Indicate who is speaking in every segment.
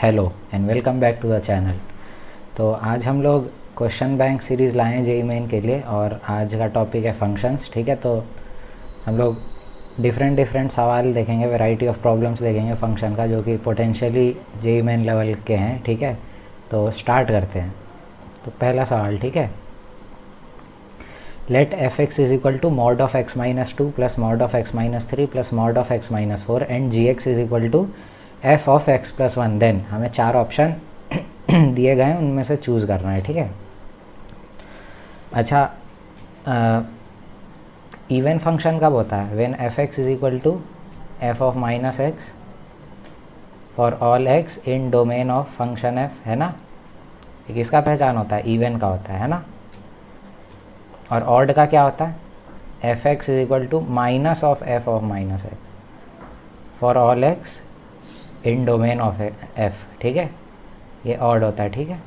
Speaker 1: Hello and welcome back to the channel. तो आज हम लोग क्वेश्चन बैंक सीरीज़ लाए हैं जेईई मेन के लिए और आज का टॉपिक है फंक्शंस। ठीक है, तो हम लोग डिफरेंट सवाल देखेंगे, वैरायटी ऑफ प्रॉब्लम्स देखेंगे फंक्शन का, जो कि पोटेंशियली जेईई मेन लेवल के हैं। ठीक है, तो स्टार्ट करते हैं। तो पहला सवाल, ठीक है, let f x is equal to mod of x minus two plus mod of x minus three plus mod of x minus four and g x is equal to F of x plus one. Then हमें चार option दिए गए हैं, उनमें से choose करना है। ठीक है, अच्छा, इवन फंक्शन कब होता है? When f x is equal to F of minus x for all x in domain of function f, है ना। एक इसका पहचान होता है, इवन का होता है ना। और ऑड का क्या होता है? F x is equal to minus of minus x for all x in domain of f. ठीक है, ये ऑड होता है। ठीक है,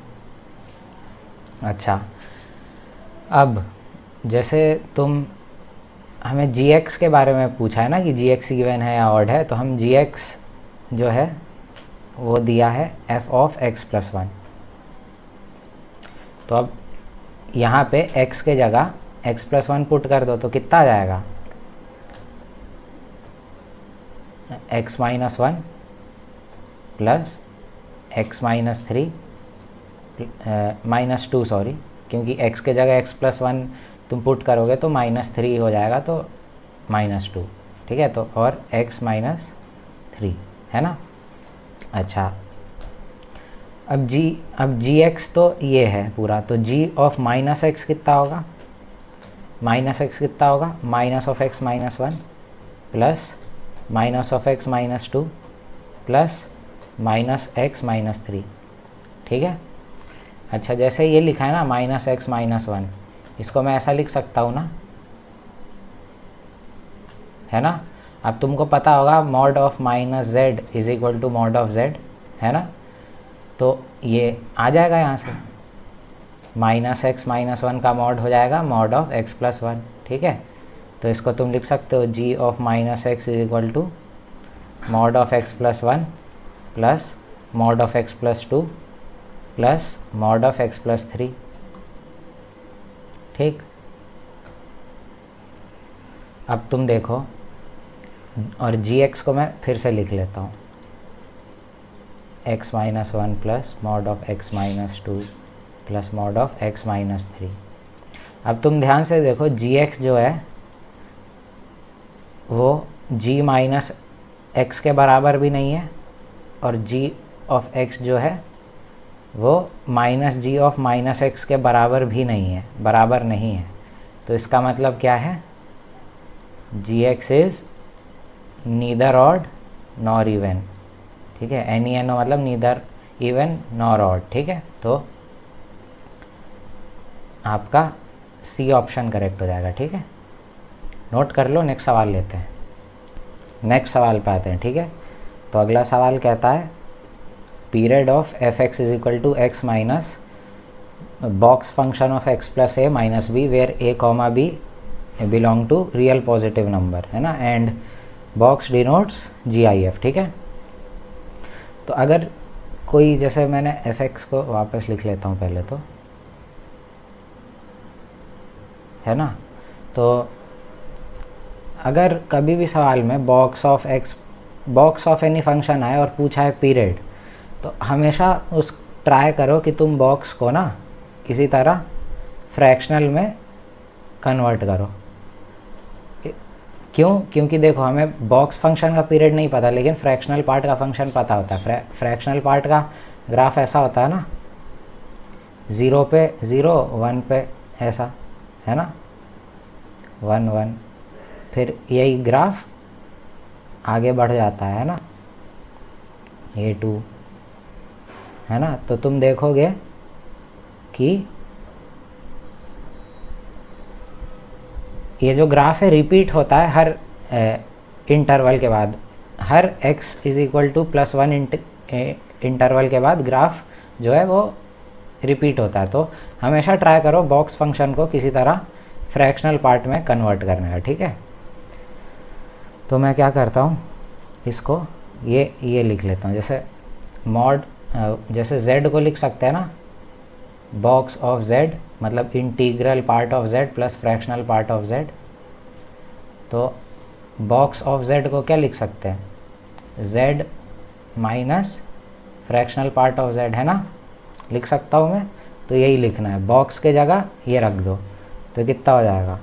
Speaker 1: अच्छा, अब जैसे हमें जी एक्स के बारे में पूछा है ना कि जी एक्स इवन है या ऑड है, तो हम जी एक्स जो है वो दिया है f of x plus one. तो अब यहाँ पे x के जगह x प्लस वन पुट कर दो तो कितना आ जाएगा? x minus one plus x minus three minus two, sorry, क्योंकि x के जगह x प्लस वन तुम पुट करोगे तो माइनस थ्री हो जाएगा, तो माइनस टू। ठीक है, तो और x माइनस थ्री, है ना। अच्छा, अब जी एक्स तो ये है पूरा, तो g ऑफ माइनस एक्स कितना होगा? माइनस एक्स कितना होगा? Minus of x minus one plus minus of x minus two plus minus x minus three. ठीक है, अच्छा, जैसे ये लिखा है ना माइनस एक्स माइनस वन, इसको मैं ऐसा लिख सकता हूँ ना, है ना। अब तुमको पता होगा mod of minus z is equal to mod of z, है ना। तो ये आ जाएगा यहाँ से, माइनस एक्स माइनस वन का मॉड हो जाएगा mod of x plus one. ठीक है, तो इसको तुम लिख सकते हो g of minus x is equal to mod of x plus one plus mod of x plus two plus mod of x plus three. ठीक, अब तुम देखो, और जी एक्स को मैं फिर से लिख लेता हूँ, x minus one plus mod of x minus two plus mod of x minus three. अब तुम ध्यान से देखो, जी एक्स जो है वो जी माइनस एक्स के बराबर भी नहीं है, और जी ऑफ एक्स जो है वो minus g of minus x के बराबर भी नहीं है, बराबर नहीं है। तो इसका मतलब क्या है? G x is neither odd nor even. ठीक है, एन ई एन ओ मतलब नीदर इवन नॉर ऑड। ठीक है, तो आपका सी ऑप्शन करेक्ट हो जाएगा। ठीक है, नोट कर लो। नेक्स्ट सवाल लेते हैं, नेक्स्ट सवाल पे आते हैं। ठीक है, तो अगला सवाल कहता है period of f x is equal to x minus box function of x plus a minus b where a comma b belong to real positive number, है ना, and box denotes G I F. ठीक है, तो अगर कोई, जैसे मैंने F x को वापस लिख लेता हूँ पहले, तो है ना, तो अगर कभी भी सवाल में बॉक्स ऑफ एनी फंक्शन आए और पूछा है पीरियड, तो हमेशा ट्राई करो कि तुम बॉक्स को ना किसी तरह फ्रैक्शनल में कन्वर्ट करो। क्यों? क्योंकि देखो, हमें बॉक्स फंक्शन का पीरियड नहीं पता, लेकिन फ्रैक्शनल पार्ट का फंक्शन पता होता है। फ्रैक्शनल पार्ट का ग्राफ ऐसा होता है ना, 0 पे 0, 1 पे ऐसा, है ना, 1 1, फिर यही ग्राफ आगे बढ़ जाता है ना, ये 2, है ना। तो तुम देखोगे कि ये जो ग्राफ है रिपीट होता है हर इंटरवल के बाद, हर x is equal two plus one interval के बाद ग्राफ जो है वो रिपीट होता है। तो हमेशा ट्राई करो बॉक्स फंक्शन को किसी तरह फ्रैक्शनल पार्ट में कन्वर्ट करने का। ठीक है, तो मैं क्या करता हूँ, इसको ये लिख लेता हूँ, जैसे मॉड जैसे z को लिख सकते हैं ना, बॉक्स ऑफ z मतलब integral part of z plus fractional part of z। तो बॉक्स ऑफ z को क्या लिख सकते हैं, z minus fractional part of z, है ना, लिख सकता हूँ मैं। तो यही लिखना है, बॉक्स के जगह ये रख दो, तो कितना हो जाएगा,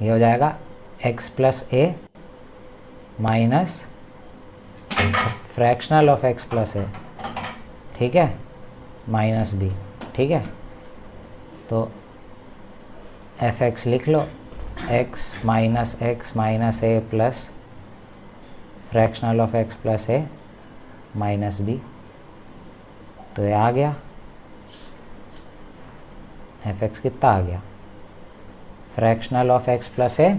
Speaker 1: ये हो जाएगा x plus a minus fractional of x plus a, ठीक है, माइनस b, ठीक है। तो fx लिख लो, x minus a plus fractional of x plus a minus b। तो ये आ गया, fx कितना आ गया, fractional of x plus a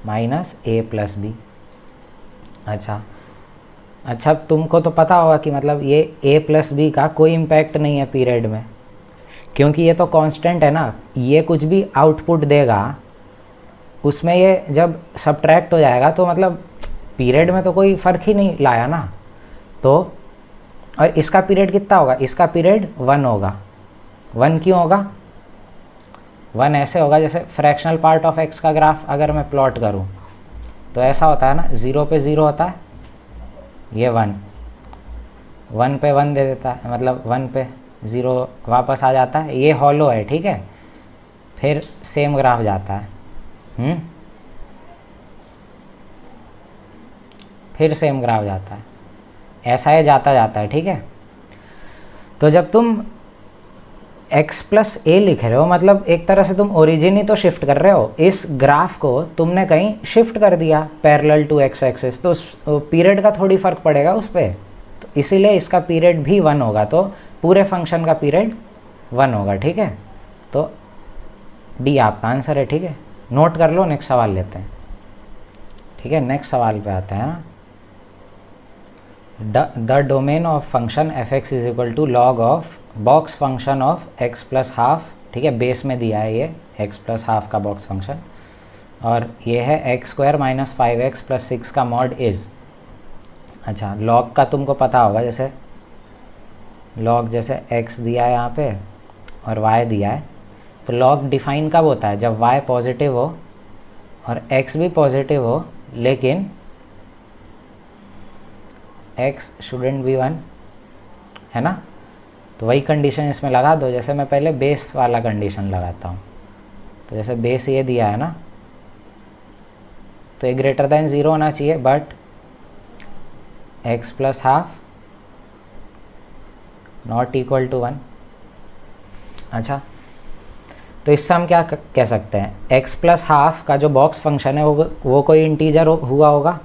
Speaker 1: minus a plus b. अच्छा तुमको तो पता होगा कि मतलब ये a प्लस बी का कोई इम्पैक्ट नहीं है पीरियड में, क्योंकि ये तो कांस्टेंट है ना। ये कुछ भी आउटपुट देगा उसमें ये जब सब्ट्रैक्ट हो जाएगा तो मतलब पीरियड में तो कोई फ़र्क ही नहीं लाया ना। तो और इसका पीरियड कितना होगा, इसका पीरियड 1 होगा। 1 क्यों होगा, 1 ऐसे होगा जैसे फ्रैक्शनल पार्ट ऑफ x का ग्राफ अगर मैं प्लॉट करूं तो ऐसा होता है ना, 0 पे 0 होता है, ये 1 पे 1 दे देता है, मतलब 1 पे 0 वापस आ जाता है, ये हॉलो है, ठीक है। फिर सेम ग्राफ जाता है, फिर सेम ग्राफ जाता है, ऐसा ही जाता है, ठीक है। तो जब तुम x प्लस ए लिख रहे हो मतलब एक तरह से तुम ओरिजिन ही तो शिफ्ट कर रहे हो, इस ग्राफ को तुमने कहीं शिफ्ट कर दिया पैरेलल टू x एक्सिस, तो उस पीरियड का थोड़ी फ़र्क पड़ेगा उस पर, तो इसीलिए इसका पीरियड भी 1 होगा, तो पूरे फंक्शन का पीरियड 1 होगा, ठीक है। तो डी आपका आंसर है, ठीक है, नोट कर लो। नेक्स्ट सवाल लेते हैं, ठीक है, नेक्स्ट सवाल पे आते हैं। The domain of function f x is equal to log of box function of x plus half, ठीक है, बेस में दिया है ये एक्स प्लस हाफ का बॉक्स फंक्शन, और ये है x square minus 5x plus 6 का मॉड इज़। अच्छा, लॉग का तुमको पता होगा, जैसे लॉग जैसे x दिया है यहाँ पे और y दिया है, तो लॉग डिफाइन कब होता है, जब y पॉजिटिव हो और x भी पॉजिटिव हो, लेकिन x शुडेंट बी 1, है ना। तो वही कंडीशन इसमें लगा दो, जैसे मैं पहले बेस वाला कंडीशन लगाता हूँ। तो जैसे बेस ये दिया है ना, तो ये ग्रेटर देन 0 होना चाहिए, but x plus half not equal to 1। अच्छा, तो इससे हम क्या कह सकते हैं, x प्लस हाफ का जो बॉक्स फंक्शन है वो कोई इंटीजर हुआ होगा,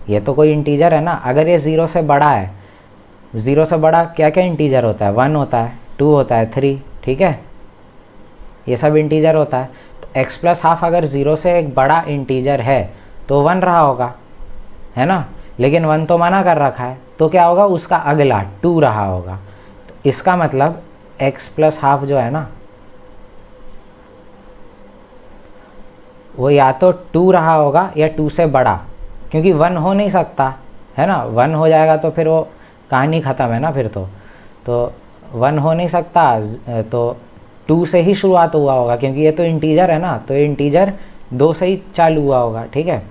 Speaker 1: ये तो कोई इंटीजर है ना। अगर ये 0 से बड़ा है, 0 से बड़ा क्या क्या इंटीजर होता है, 1 होता है, 2 होता है, 3, ठीक है, ये सब इंटीजर होता है। तो x प्लस हाफ अगर 0 से एक बड़ा इंटीजर है तो 1 रहा होगा, है ना, लेकिन 1 तो मना कर रखा है, तो क्या होगा, उसका अगला 2 रहा होगा। तो इसका मतलब x प्लस हाफ जो है ना, वो या तो 2 रहा होगा या 2 से बड़ा, क्योंकि 1 हो नहीं सकता, है ना। 1 हो जाएगा तो फिर वो कहानी ख़त्म है ना, फिर तो 1 हो नहीं सकता, तो 2 से ही शुरुआत हुआ होगा, क्योंकि ये तो इंटीजर है ना, तो ये इंटीजर 2 से ही चालू हुआ होगा, ठीक है,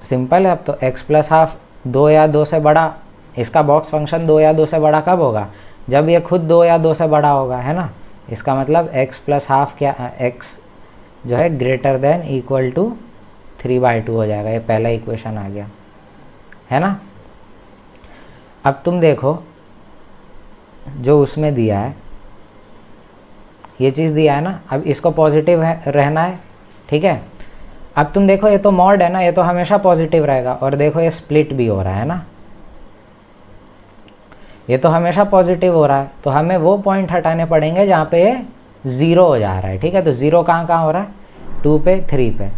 Speaker 1: सिंपल है। अब तो x प्लस हाफ 2 या 2 से बड़ा, इसका बॉक्स फंक्शन 2 या 2 से बड़ा कब होगा, जब ये खुद 2 या 2 से बड़ा होगा, है ना। इसका मतलब x प्लस हाफ क्या, x जो है ग्रेटर देन इक्वल टू 3/2 हो जाएगा, ये पहला इक्वेशन आ गया, है ना। अब तुम देखो जो उसमें दिया है, ये चीज़ दिया है ना, अब इसको पॉजिटिव रहना है, ठीक है। अब तुम देखो ये तो मॉड है ना, ये तो हमेशा पॉजिटिव रहेगा, और देखो ये स्प्लिट भी हो रहा है ना, ये तो हमेशा पॉजिटिव हो रहा है, तो हमें वो पॉइंट हटाने पड़ेंगे जहाँ पे ये 0 हो जा रहा है, ठीक है। तो 0 कहाँ कहाँ हो रहा है, 2 पे, 3 पे,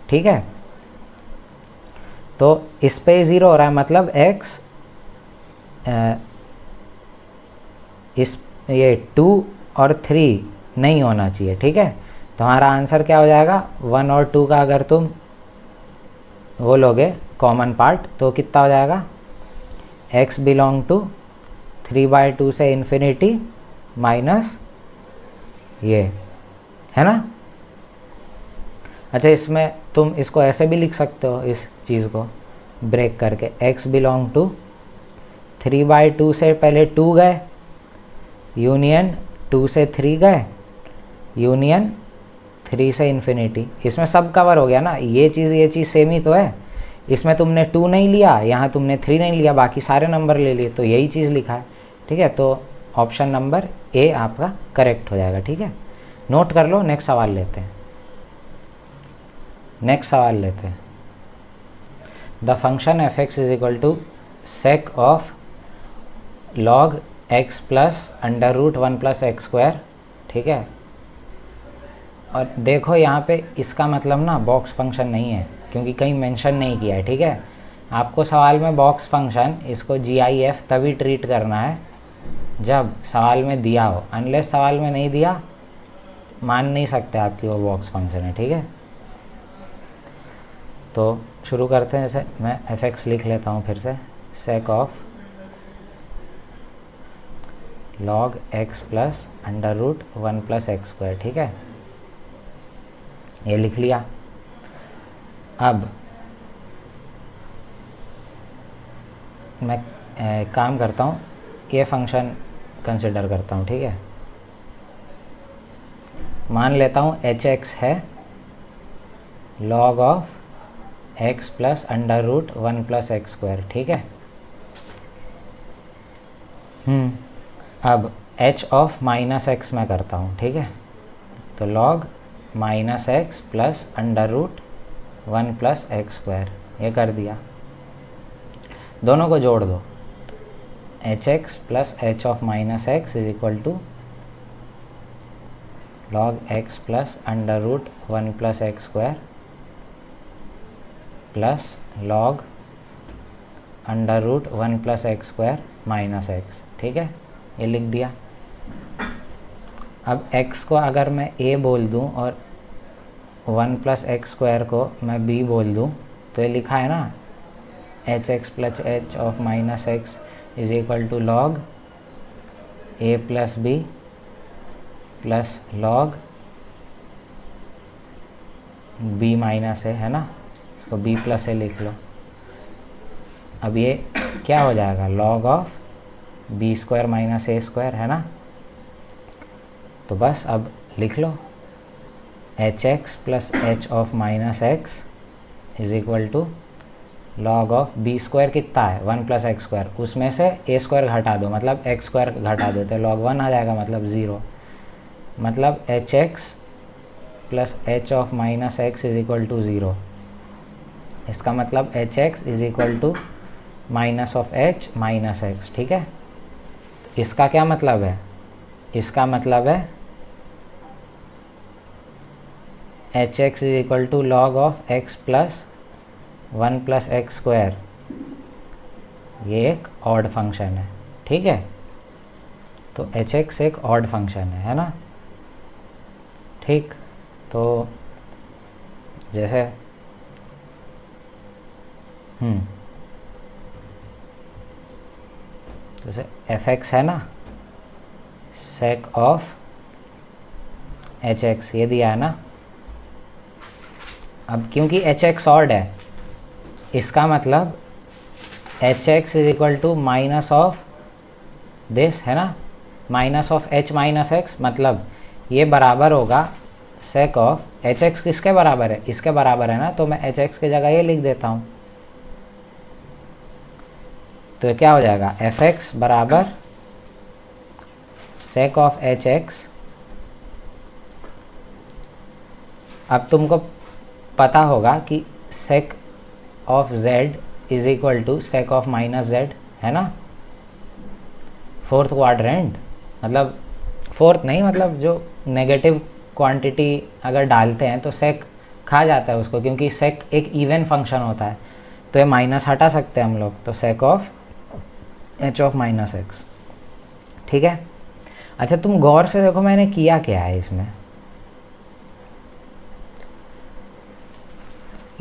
Speaker 1: ठीक है। तो इस पे 0 हो रहा है, मतलब x ये 2 और 3 नहीं होना चाहिए, ठीक है। तो हमारा आंसर क्या हो जाएगा, 1 और 2 का अगर तुम वो लोगे कॉमन पार्ट, तो कितना हो जाएगा, x बिलोंग टू 3/2 से इन्फिनिटी माइनस ये, है ना। अच्छा, इसमें तुम इसको ऐसे भी लिख सकते हो, इस चीज़ को ब्रेक करके, x बिलोंग टू 3/2 से पहले 2 गए, यूनियन 2 से 3 गए, यूनियन 3 से इन्फिनिटी। इसमें सब कवर हो गया ना, ये चीज़ सेम ही तो है। इसमें तुमने 2 नहीं लिया, यहाँ तुमने 3 नहीं लिया, बाकी सारे नंबर ले लिए, तो यही चीज़ लिखा है। ठीक है, तो ऑप्शन नंबर ए आपका करेक्ट हो जाएगा। ठीक है, नोट कर लो। नेक्स्ट सवाल लेते हैं। The function f x is equal to sec of log x plus under root 1 plus x square. ठीक है, और देखो यहाँ पे इसका मतलब ना बॉक्स फंक्शन नहीं है, क्योंकि कहीं मेंशन नहीं किया है। ठीक है, आपको सवाल में बॉक्स फंक्शन, इसको GIF तभी ट्रीट करना है जब सवाल में दिया हो। अनलेस सवाल में नहीं दिया, मान नहीं सकते आपकी वो बॉक्स फंक्शन है। ठीक है, तो शुरू करते हैं। जैसे मैं fx लिख लेता हूँ फिर से, sec of log x plus under root 1 plus x square. ठीक है, ये लिख लिया। अब मैं काम करता हूँ, ये फंक्शन कंसिडर करता हूँ। ठीक है, मान लेता हूँ hx है log of x plus under root 1 plus x square. ठीक है, अब h ऑफ माइनस एक्स मैं करता हूँ। ठीक है, तो log minus x plus under root 1 plus x square, ये कर दिया। दोनों को जोड़ दो, h x plus h of minus x is equal to log x plus under root 1 plus x square plus log under root 1 plus x square minus x. ठीक है, ये लिख दिया। अब x को अगर मैं a बोल दूं और 1 प्लस एक्स स्क्वायर को मैं b बोल दूं, तो ये लिखा है ना, h x plus h of minus x is equal to log a plus b plus log b minus है ना, इसको b प्लस ए लिख लो। अब ये क्या हो जाएगा, log of b square minus a square, है ना। तो बस अब लिख लो, h x plus h of minus x is equal to log of b square कितना है, 1 प्लस एक्स स्क्वायर, उसमें से ए स्क्वायर घटा दो, मतलब एक्स स्क्वायर घटा दो, तो लॉग 1 आ जाएगा, मतलब 0। मतलब h x plus h of minus x is equal to 0। इसका मतलब h x is equal to minus of h minus x. ठीक है, इसका क्या मतलब है, इसका मतलब है h x is equal to log of x plus 1 plus x square, ये एक ऑड फंक्शन है। ठीक है, तो एच एक्स एक ऑड फंक्शन है ना। ठीक, तो जैसे जैसे एफ एक्स है ना, सेक ऑफ एच एक्स, ये दिया है ना। अब क्योंकि एच एक्स ऑड है, इसका मतलब h x is equal to minus of this, है ना, minus of h minus x, मतलब ये बराबर होगा सेक ऑफ एच एक्स। किसके बराबर है, इसके बराबर है ना, तो मैं एच एक्स की जगह ये लिख देता हूँ। तो क्या हो जाएगा, एफ एक्स बराबर सेक ऑफ एच एक्स। अब तुमको पता होगा कि sec of z is equal to sec of minus z, है ना। फोर्थ क्वाड्रेंट, मतलब फोर्थ नहीं, मतलब जो नेगेटिव क्वांटिटी अगर डालते हैं तो सेक खा जाता है उसको, क्योंकि सेक एक इवन फंक्शन होता है, तो ये माइनस हटा सकते हैं हम लोग, तो sake of H of minus x. ठीक है, अच्छा तुम गौर से देखो मैंने किया क्या है इसमें,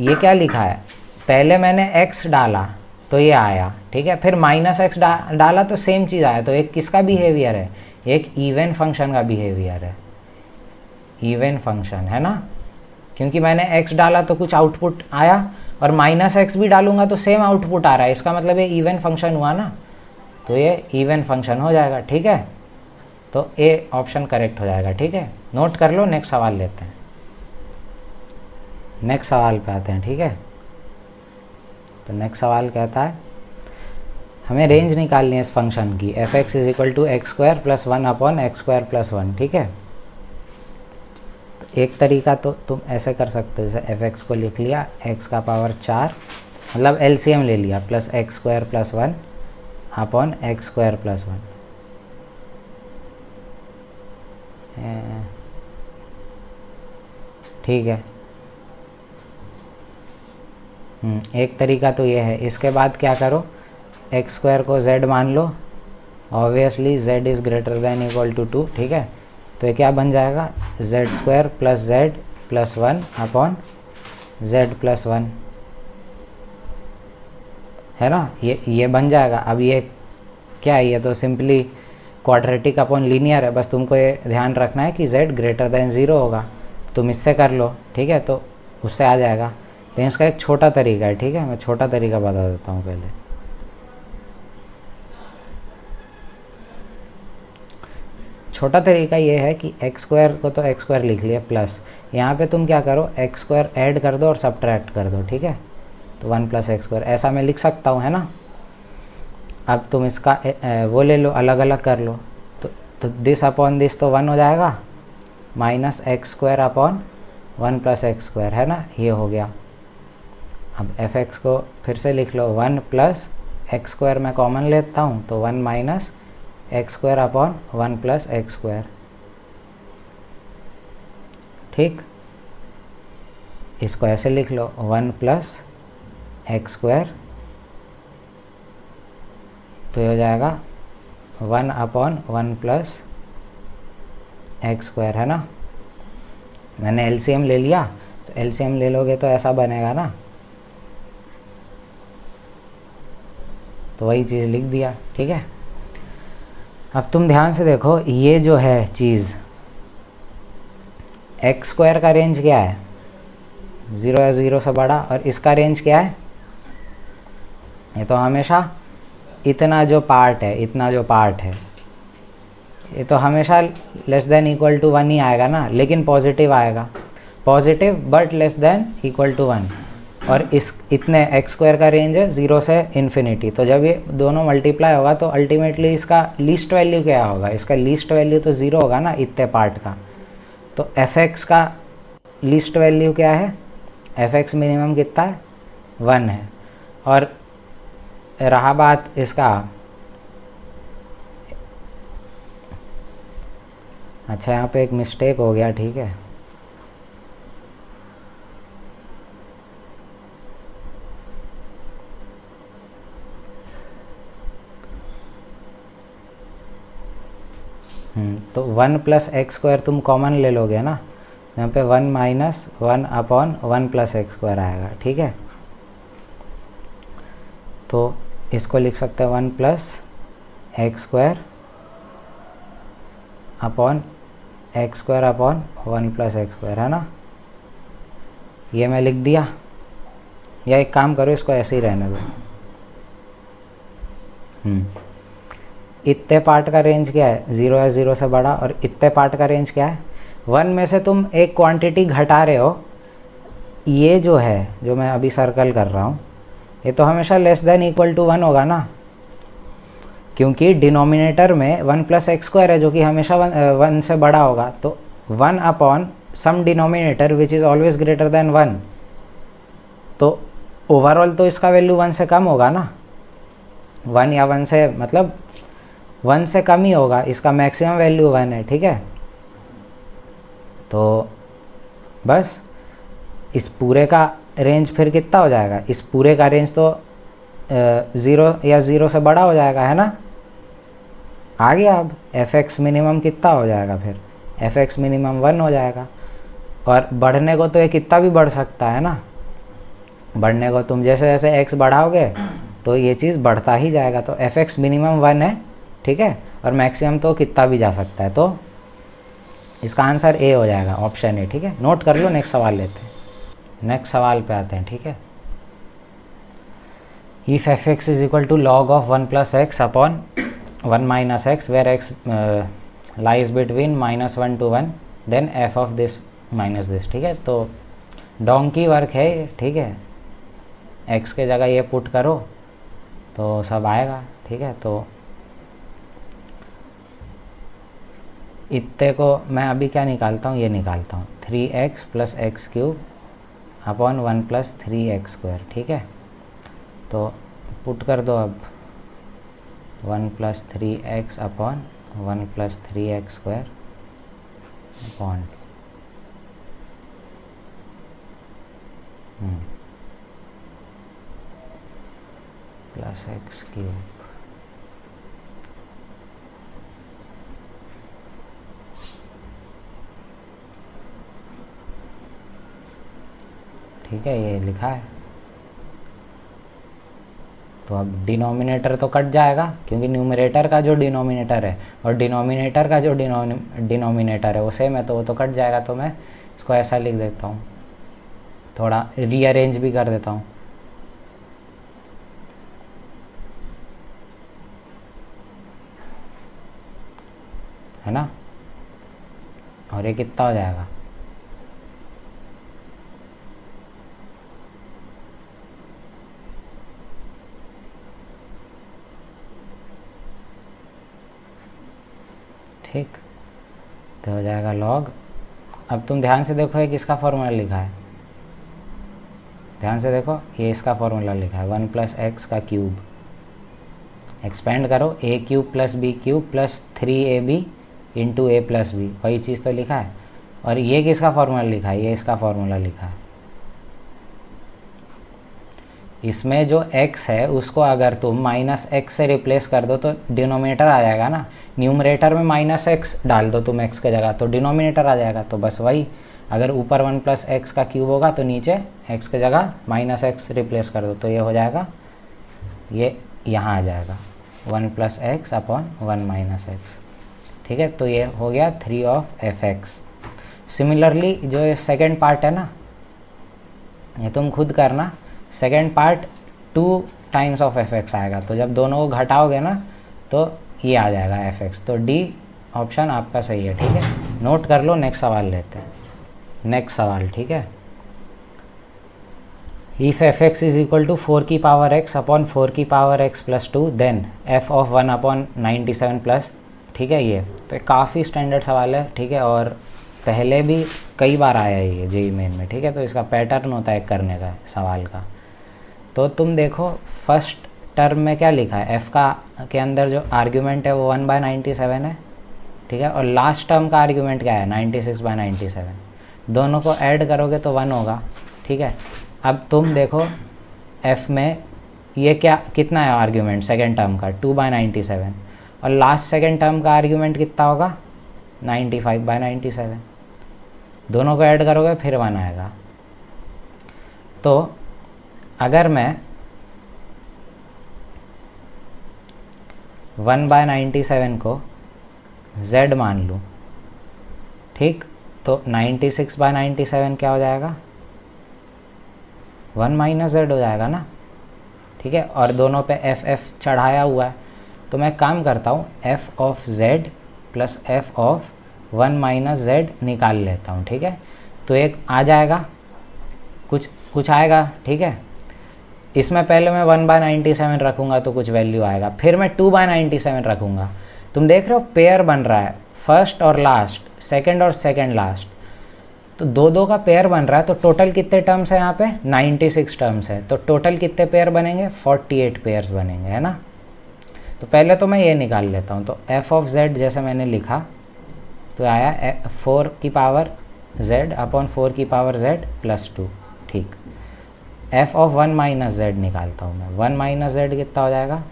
Speaker 1: ये क्या लिखा है, पहले मैंने x डाला तो ये आया, ठीक है, फिर माइनस एक्स डाला तो सेम चीज़ आया। तो एक किसका बिहेवियर है, एक इवन फंक्शन का बिहेवियर है, इवन फंक्शन है ना, क्योंकि मैंने x डाला तो कुछ आउटपुट आया और माइनस एक्स भी डालूंगा तो सेम आउटपुट आ रहा है, इसका मतलब ये इवन फंक्शन हुआ ना, तो ये इवन फंक्शन हो जाएगा, ठीक है। तो ए ऑप्शन करेक्ट हो जाएगा, ठीक है, नोट कर लो। नेक्स्ट सवाल लेते हैं, नेक्स्ट सवाल पे आते हैं, ठीक है। तो नेक्स्ट सवाल कहता है हमें रेंज निकालनी है इस फंक्शन की, f x is equal to x square plus 1 upon x square plus 1, ठीक है। तो एक तरीका तो तुम ऐसे कर सकते हो, जैसे एफ एक्स को लिख लिया एक्स का पावर 4, मतलब एलसीएम ले लिया, plus x square plus 1 upon x square plus 1। ठीक है, एक तरीका तो ये है। इसके बाद क्या करो, एक्स स्क्वायर को z मान लो, obviously z is greater than equal to 2, ठीक है। तो ये क्या बन जाएगा, z square plus z plus 1 upon z plus 1, है ना, ये बन जाएगा। अब ये क्या है, ये तो सिंपली क्वाड्रेटिक अपॉन लीनियर है, बस तुमको ये ध्यान रखना है कि z ग्रेटर देन 0 होगा। तुम इससे कर लो, ठीक है, तो उससे आ जाएगा। लेकिन इसका एक छोटा तरीका है, ठीक है, मैं छोटा तरीका बता देता हूँ पहले। छोटा तरीका ये है कि एक्स स्क्वायर को तो एक्स स्क्वायर लिख लिया, प्लस यहाँ पे तुम क्या करो, एक्स स्क्वायर ऐड कर दो और सब्ट्रैक्ट कर दो, ठीक है। तो 1 प्लस एक्स स्क्वायर ऐसा मैं लिख सकता हूँ, है ना। अब तुम इसका वो ले लो, अलग अलग कर लो, तो दिस अपॉन दिस तो 1 हो जाएगा, minus x square upon 1 plus x square, है ना, ये हो गया। अब एफ एक्स को फिर से लिख लो, 1 प्लस एक्स स्क्वायर मैं कॉमन लेता हूँ, तो 1 minus x square upon 1 plus x square, ठीक। इसको ऐसे लिख लो, 1 प्लस एक्स स्क्वायर, तो ये हो जाएगा 1 अपॉन 1 प्लस एक्स स्क्वायर, है ना। मैंने एलसीएम ले लिया, तो एलसीएम ले लोगे तो ऐसा बनेगा ना, तो वही चीज़ लिख दिया, ठीक है। अब तुम ध्यान से देखो, ये जो है चीज़ एक्स स्क्वायर का रेंज क्या है, 0 या 0 से बड़ा, और इसका रेंज क्या है, ये तो हमेशा इतना जो पार्ट है, इतना जो पार्ट है, ये तो हमेशा लेस देन इक्वल टू 1 ही आएगा ना, लेकिन पॉजिटिव आएगा, positive but less than equal to 1। और इस इतने एक्स स्क्वायर का रेंज है 0 से इन्फिनिटी, तो जब ये दोनों मल्टीप्लाई होगा तो अल्टीमेटली इसका लीस्ट वैल्यू क्या होगा, इसका लीस्ट वैल्यू तो 0 होगा ना इतने पार्ट का। तो एफ एक्स का लीस्ट वैल्यू क्या है, एफ एक्स मिनिमम कितना है, 1 है। और रहा बात इसका, अच्छा यहाँ पे एक मिस्टेक हो गया, ठीक है, तो 1 प्लस एक्स स्क्वायर तुम कॉमन ले लोगे ना, यहाँ पे 1 minus 1 upon 1 plus x square आएगा, ठीक है। तो इसको लिख सकते हैं 1 plus x square upon x square upon 1 plus x square, है ना, ये मैं लिख दिया। या एक काम करो, इसको ऐसे ही रहने दो। इतने पार्ट का रेंज क्या है, 0 या 0 से बड़ा, और इतने पार्ट का रेंज क्या है, 1 में से तुम एक क्वांटिटी घटा रहे हो, ये जो है, जो मैं अभी सर्कल कर रहा हूँ, ये तो हमेशा लेस देन इक्वल टू 1 होगा ना, क्योंकि डिनोमिनेटर में 1 प्लस एक्स स्क्वायर है जो कि हमेशा 1 से बड़ा होगा। तो 1 upon some denominator which is always greater than 1, तो ओवरऑल तो इसका वैल्यू 1 से कम होगा ना, 1 या 1 से मतलब 1 से कम ही होगा, इसका मैक्सिमम वैल्यू 1 है, ठीक है। तो बस इस पूरे का रेंज फिर कितना हो जाएगा, इस पूरे का रेंज तो 0 या 0 से बड़ा हो जाएगा, है ना। आ गया। अब एफ एक्स मिनिमम कितना हो जाएगा, फिर एफ एक्स मिनिमम 1 हो जाएगा, और बढ़ने को तो ये कितना भी बढ़ सकता है ना, बढ़ने को तुम जैसे जैसे x बढ़ाओगे तो ये चीज़ बढ़ता ही जाएगा। तो एफ एक्स मिनिमम 1 है, ठीक है, और मैक्सिमम तो कितना भी जा सकता है। तो इसका आंसर ए हो जाएगा, ऑप्शन ए, ठीक है। नोट कर लो, नेक्स्ट सवाल लेते हैं। नेक्स्ट सवाल पे आते हैं, ठीक है। If f x is equal to log of 1 plus x upon 1 minus x where x lies between -1 to 1 then f of this minus this, ठीक है। तो डोंकी वर्क है, ठीक है। एक्स के जगह ये पुट करो तो सब आएगा, ठीक है। तो इतने को मैं अभी क्या निकालता हूँ, ये निकालता हूँ 3x plus x cube upon 1 plus 3x square, ठीक है। तो पुट कर दो अब 1 plus 3x upon 1 plus 3x square upon plus x cube, ठीक है, ये लिखा है। तो अब डिनोमिनेटर तो कट जाएगा क्योंकि न्यूमरेटर का जो डिनोमिनेटर है और डिनोमिनेटर का जो डिनोमिनेटर है वो सेम है, तो वो तो कट जाएगा। तो मैं इसको ऐसा लिख देता हूँ, थोड़ा रीअरेंज भी कर देता हूँ। है ना, और ये कितना हो जाएगा, ठीक। तो हो जाएगा लॉग। अब तुम ध्यान से देखो, ये किसका फॉर्मूला लिखा है, ध्यान से देखो, ये इसका फॉर्मूला लिखा है 1 प्लस एक्स का क्यूब, एक्सपेंड करो a cube plus b cube plus 3ab into a plus b, वही चीज़ तो लिखा है। और ये किसका फॉर्मूला लिखा है, ये इसका फॉर्मूला लिखा है। इसमें जो x है उसको अगर तुम माइनस एक्स से रिप्लेस कर दो तो डिनोमिनेटर आ जाएगा ना। न्यूमरेटर में माइनस एक्स डाल दो तुम x के जगह तो डिनोमिनेटर आ जाएगा। तो बस वही, अगर ऊपर 1 प्लस एक्स का क्यूब होगा तो नीचे x के जगह माइनस एक्स रिप्लेस कर दो तो ये हो जाएगा, ये यहाँ आ जाएगा 1 plus x upon 1 minus x, ठीक है। तो ये हो गया 3 ऑफ एफ एक्स। सिमिलरली जो ये सेकेंड पार्ट है ना, ये तुम खुद करना, second part 2 times of f x आएगा। तो जब दोनों को घटाओगे ना तो ये आ जाएगा एफ एक्स। तो डी ऑप्शन आपका सही है, ठीक है। नोट कर लो, नेक्स्ट सवाल लेते हैं। नेक्स्ट सवाल, ठीक है। If f x is equal to 4 की पावर एक्स अपॉन 4 की power x plus 2 then f of 1 upon 97 plus, ठीक है। ये तो काफ़ी स्टैंडर्ड सवाल है, ठीक है, और पहले भी कई बार आया है ये जेईई मेन में, ठीक है। तो इसका पैटर्न होता है करने का सवाल का। तो तुम देखो फर्स्ट टर्म में क्या लिखा है, एफ का के अंदर जो आर्ग्यूमेंट है वो 1/97 है, ठीक है। और लास्ट टर्म का आर्ग्यूमेंट क्या है, 96/97। दोनों को ऐड करोगे तो 1 होगा, ठीक है। अब तुम देखो एफ में ये क्या कितना है आर्ग्यूमेंट सेकेंड टर्म का, 2/97, और लास्ट सेकेंड टर्म का आर्ग्यूमेंट कितना होगा, 95/97। दोनों को ऐड करोगे फिर 1 आएगा। तो अगर मैं 1/97 को z मान लूँ, ठीक, तो 96/97 क्या हो जाएगा, 1 माइनस z हो जाएगा ना, ठीक है। और दोनों पे एफ एफ चढ़ाया हुआ है, तो मैं काम करता हूँ F of z plus f of 1 minus z निकाल लेता हूँ, ठीक है। तो एक आ जाएगा, कुछ आएगा, ठीक है। इसमें पहले मैं 1/97 रखूँगा तो कुछ वैल्यू आएगा, फिर मैं 2/97 रखूँगा। तुम देख रहे हो पेयर बन रहा है, फर्स्ट और लास्ट, सेकंड और सेकंड लास्ट, तो दो का पेयर बन रहा है। तो टोटल कितने टर्म्स है यहाँ पे, 96 टर्म्स है। तो टोटल कितने पेयर बनेंगे, 48 पेयर्स बनेंगे, है ना। तो पहले तो मैं ये निकाल लेता हूँ। तो एफ ऑफ z जैसे मैंने लिखा तो आया 4 की पावर z अपॉन 4 की पावर z प्लस 2, ठीक। एफ ऑफ 1 माइनस z निकालता हूँ मैं, 1 माइनस z कितना हो जाएगा,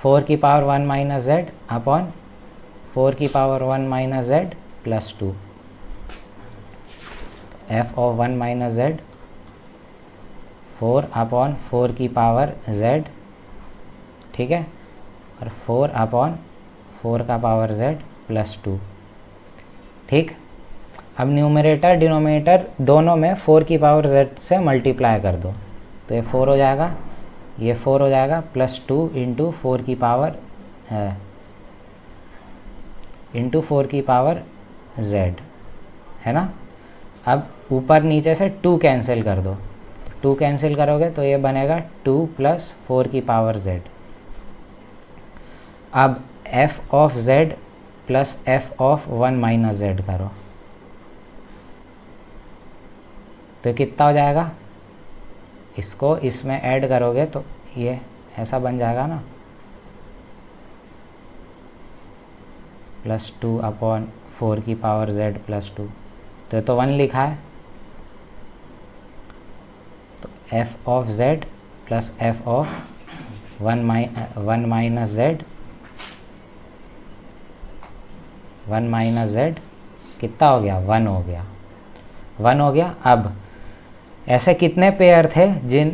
Speaker 1: 4 की पावर 1 माइनस z अपॉन 4 की power 1 minus z plus 2। F of 1 minus z 4/4 की पावर z, ठीक है, और 4/4 का पावर z प्लस 2, ठीक। अब न्यूमरेटर डिनोमिनेटर दोनों में 4 की पावर z से मल्टीप्लाई कर दो, तो ये 4 हो जाएगा, ये 4 हो जाएगा, प्लस 2 इंटू 4 की पावर z, है ना। अब ऊपर नीचे से 2 कैंसिल कर दो, 2 कैंसिल करोगे तो ये बनेगा 2 प्लस 4 की पावर z। अब f of z plus f of 1 minus z करो, तो कितना हो जाएगा, इसको इसमें ऐड करोगे तो ये ऐसा बन जाएगा ना, प्लस 2/4 की पावर z प्लस 2, तो 1 लिखा है, तो f of z plus f of 1 minus z कितना हो गया, 1 हो गया, 1 हो गया। अब ऐसे कितने पेयर थे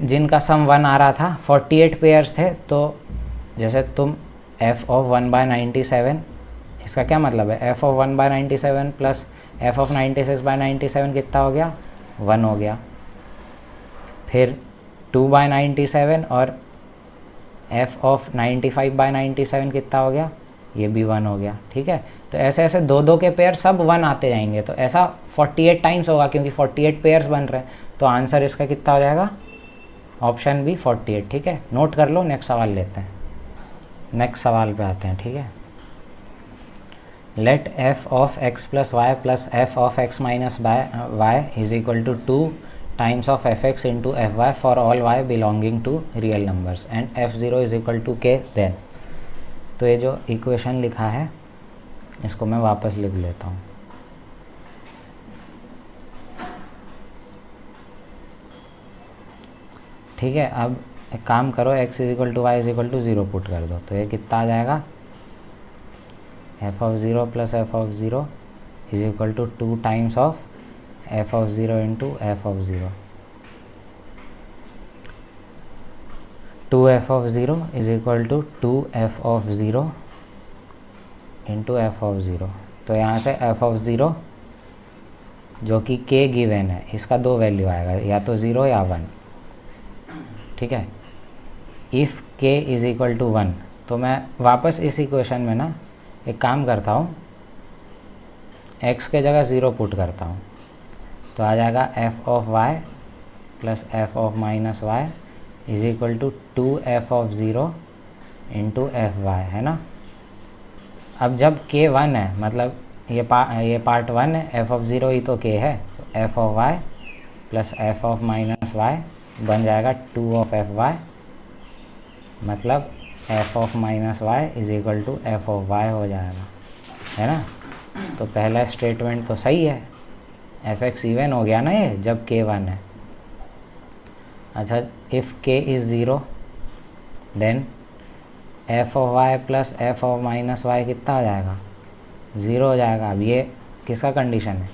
Speaker 1: जिनका सम 1 आ रहा था, 48 पेयर्स थे। तो जैसे तुम f ऑफ 1/97, इसका क्या मतलब है, f of 1/97 plus f of 96/97 कितना हो गया, 1 हो गया। फिर 2/97 और f ऑफ 95/97 कितना हो गया, ये भी 1 हो गया, ठीक है। तो ऐसे ऐसे दो के पेयर सब 1 आते जाएंगे, तो ऐसा 48 टाइम्स होगा, क्योंकि 48 पेयर्स बन रहे हैं, तो आंसर इसका कितना हो जाएगा, ऑप्शन बी 48, ठीक है। नोट कर लो, नेक्स्ट सवाल लेते हैं, नेक्स्ट सवाल पे आते हैं, ठीक है। Let f of x plus y plus f of x minus y is equal to 2 times of fx into f y for all y belonging to real numbers and f0 is equal to k then. तो ये जो equation लिखा है इसको मैं वापस लिख लेता हूँ, ठीक है। अब एक काम करो, x is equal to y is equal to 0 put कर दो, तो ये कितना आ जाएगा, f of 0 plus f of 0 is equal to 2 times of f of 0 into f of 0, 2f of 0 is equal to 2f of 0 into f of 0। तो यहाँ से f ऑफ 0 जो कि k गिवन है, इसका 2 वैल्यू आएगा, या तो 0 या 1, ठीक है। If k is equal to 1, तो मैं वापस इस इक्वेशन में ना एक काम करता हूँ, x के जगह 0 पुट करता हूँ, तो आ जाएगा f of y plus f of minus y is equal to 2f of 0 into f y, है ना। अब जब k 1 है, मतलब ये पार्ट 1 है, f ऑफ 0 ही तो k है, तो f of y plus f of minus y बन जाएगा 2 ऑफ एफ वाई, मतलब f of minus y is equal to F of y हो जाएगा, है ना। तो पहला स्टेटमेंट तो सही है, f(x) इवन हो गया ना ये जब k 1 है। अच्छा, if k is 0 then f of y plus f of minus y कितना हो जाएगा, 0 हो जाएगा। अब ये किसका कंडीशन है,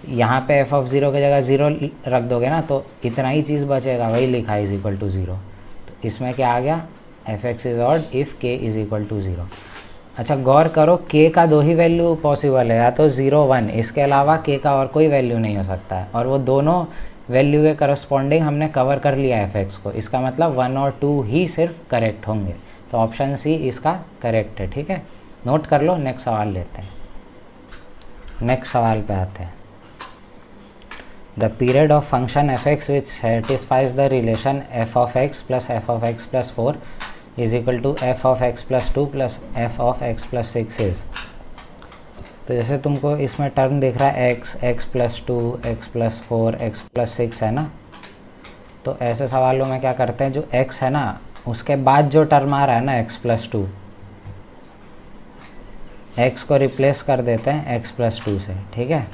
Speaker 1: यहाँ पे f ऑफ 0 की जगह 0 रख दोगे ना, तो इतना ही चीज़ बचेगा, वही लिखा है इज इक्वल टू 0। तो इसमें क्या आ गया, f(x) is odd if k is equal to 0। अच्छा, गौर करो, k का 2 ही वैल्यू पॉसिबल है, या तो 0 1, इसके अलावा k का और कोई वैल्यू नहीं हो सकता है, और वो दोनों वैल्यू के करस्पॉन्डिंग हमने कवर कर लिया है f(x) को। इसका मतलब 1 और 2 ही सिर्फ करेक्ट होंगे, तो ऑप्शन सी इसका करेक्ट है, ठीक है। नोट कर लो, नेक्स्ट सवाल लेते हैं, नेक्स्ट सवाल पे आते हैं। The period of function f(x) which satisfies the relation f of x plus f of x plus 4 is equal to f of x plus 2 plus f of x plus 6 is. तो जैसे तुमको इसमें term दिख रहा है x plus 2, x plus 4, x plus 6 है ना, तो ऐसे सवालों में क्या करते हैं, जो x है ना उसके बाद जो टर्म आ रहा है ना x प्लस 2, x को रिप्लेस कर देते हैं x प्लस 2 से, ठीक है।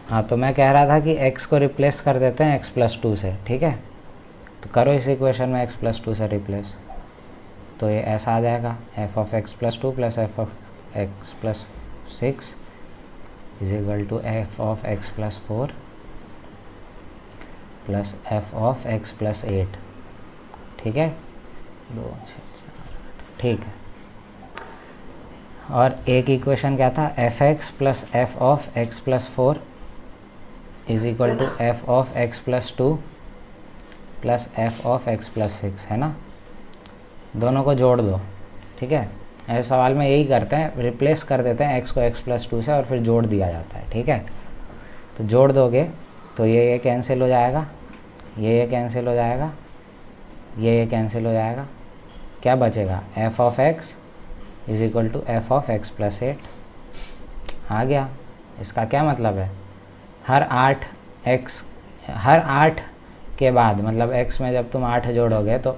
Speaker 1: हाँ, तो मैं कह रहा था कि x को रिप्लेस कर देते हैं x प्लस 2 से, ठीक है। तो करो इस इक्वेशन में x प्लस 2 से रिप्लेस, तो ये ऐसा आ जाएगा, f of x plus 2 plus f of x plus 6 is equal to f of x plus 4 plus f of x plus 8, ठीक है, 2 6 4, ठीक है। और एक इक्वेशन क्या था, f x plus f of x plus 4 is equal to F of x plus 2 plus f of x plus 6, है ना। दोनों को जोड़ दो, ठीक है। ऐसे सवाल में यही करते हैं, रिप्लेस कर देते हैं एक्स को एक्स प्लस 2 से और फिर जोड़ दिया जाता है, ठीक है। तो जोड़ दोगे तो ये कैंसिल हो जाएगा, ये कैंसिल हो जाएगा, ये कैंसिल हो जाएगा, क्या बचेगा, f of x is equal to F of x plus 8 आ गया। इसका क्या मतलब है, हर 8 के बाद, मतलब x में जब तुम 8 जोड़ोगे तो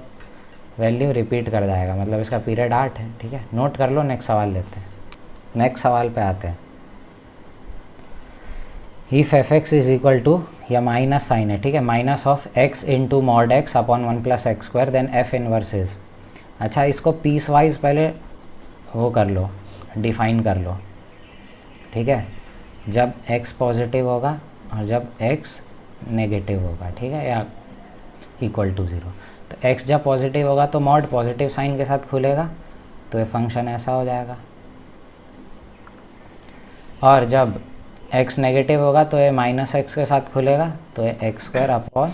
Speaker 1: वैल्यू रिपीट कर जाएगा, मतलब इसका पीरियड 8 है, ठीक है। नोट कर लो, नेक्स्ट सवाल लेते हैं। नेक्स्ट सवाल पे आते हैं। If f x is equal to, या माइनस साइन है, ठीक है, minus of x into mod x upon 1 plus x square then f inverse is. अच्छा, इसको पीस वाइज पहले वो कर लो, डिफाइन कर लो, ठीक है। जब x पॉजिटिव होगा और जब x नेगेटिव होगा, ठीक है, या इक्वल टू 0, तो x जब पॉजिटिव होगा तो मॉड पॉजिटिव साइन के साथ खुलेगा, तो ये फंक्शन ऐसा हो जाएगा। और जब x नेगेटिव होगा तो ये माइनस एक्स के साथ खुलेगा, तो ये x square upon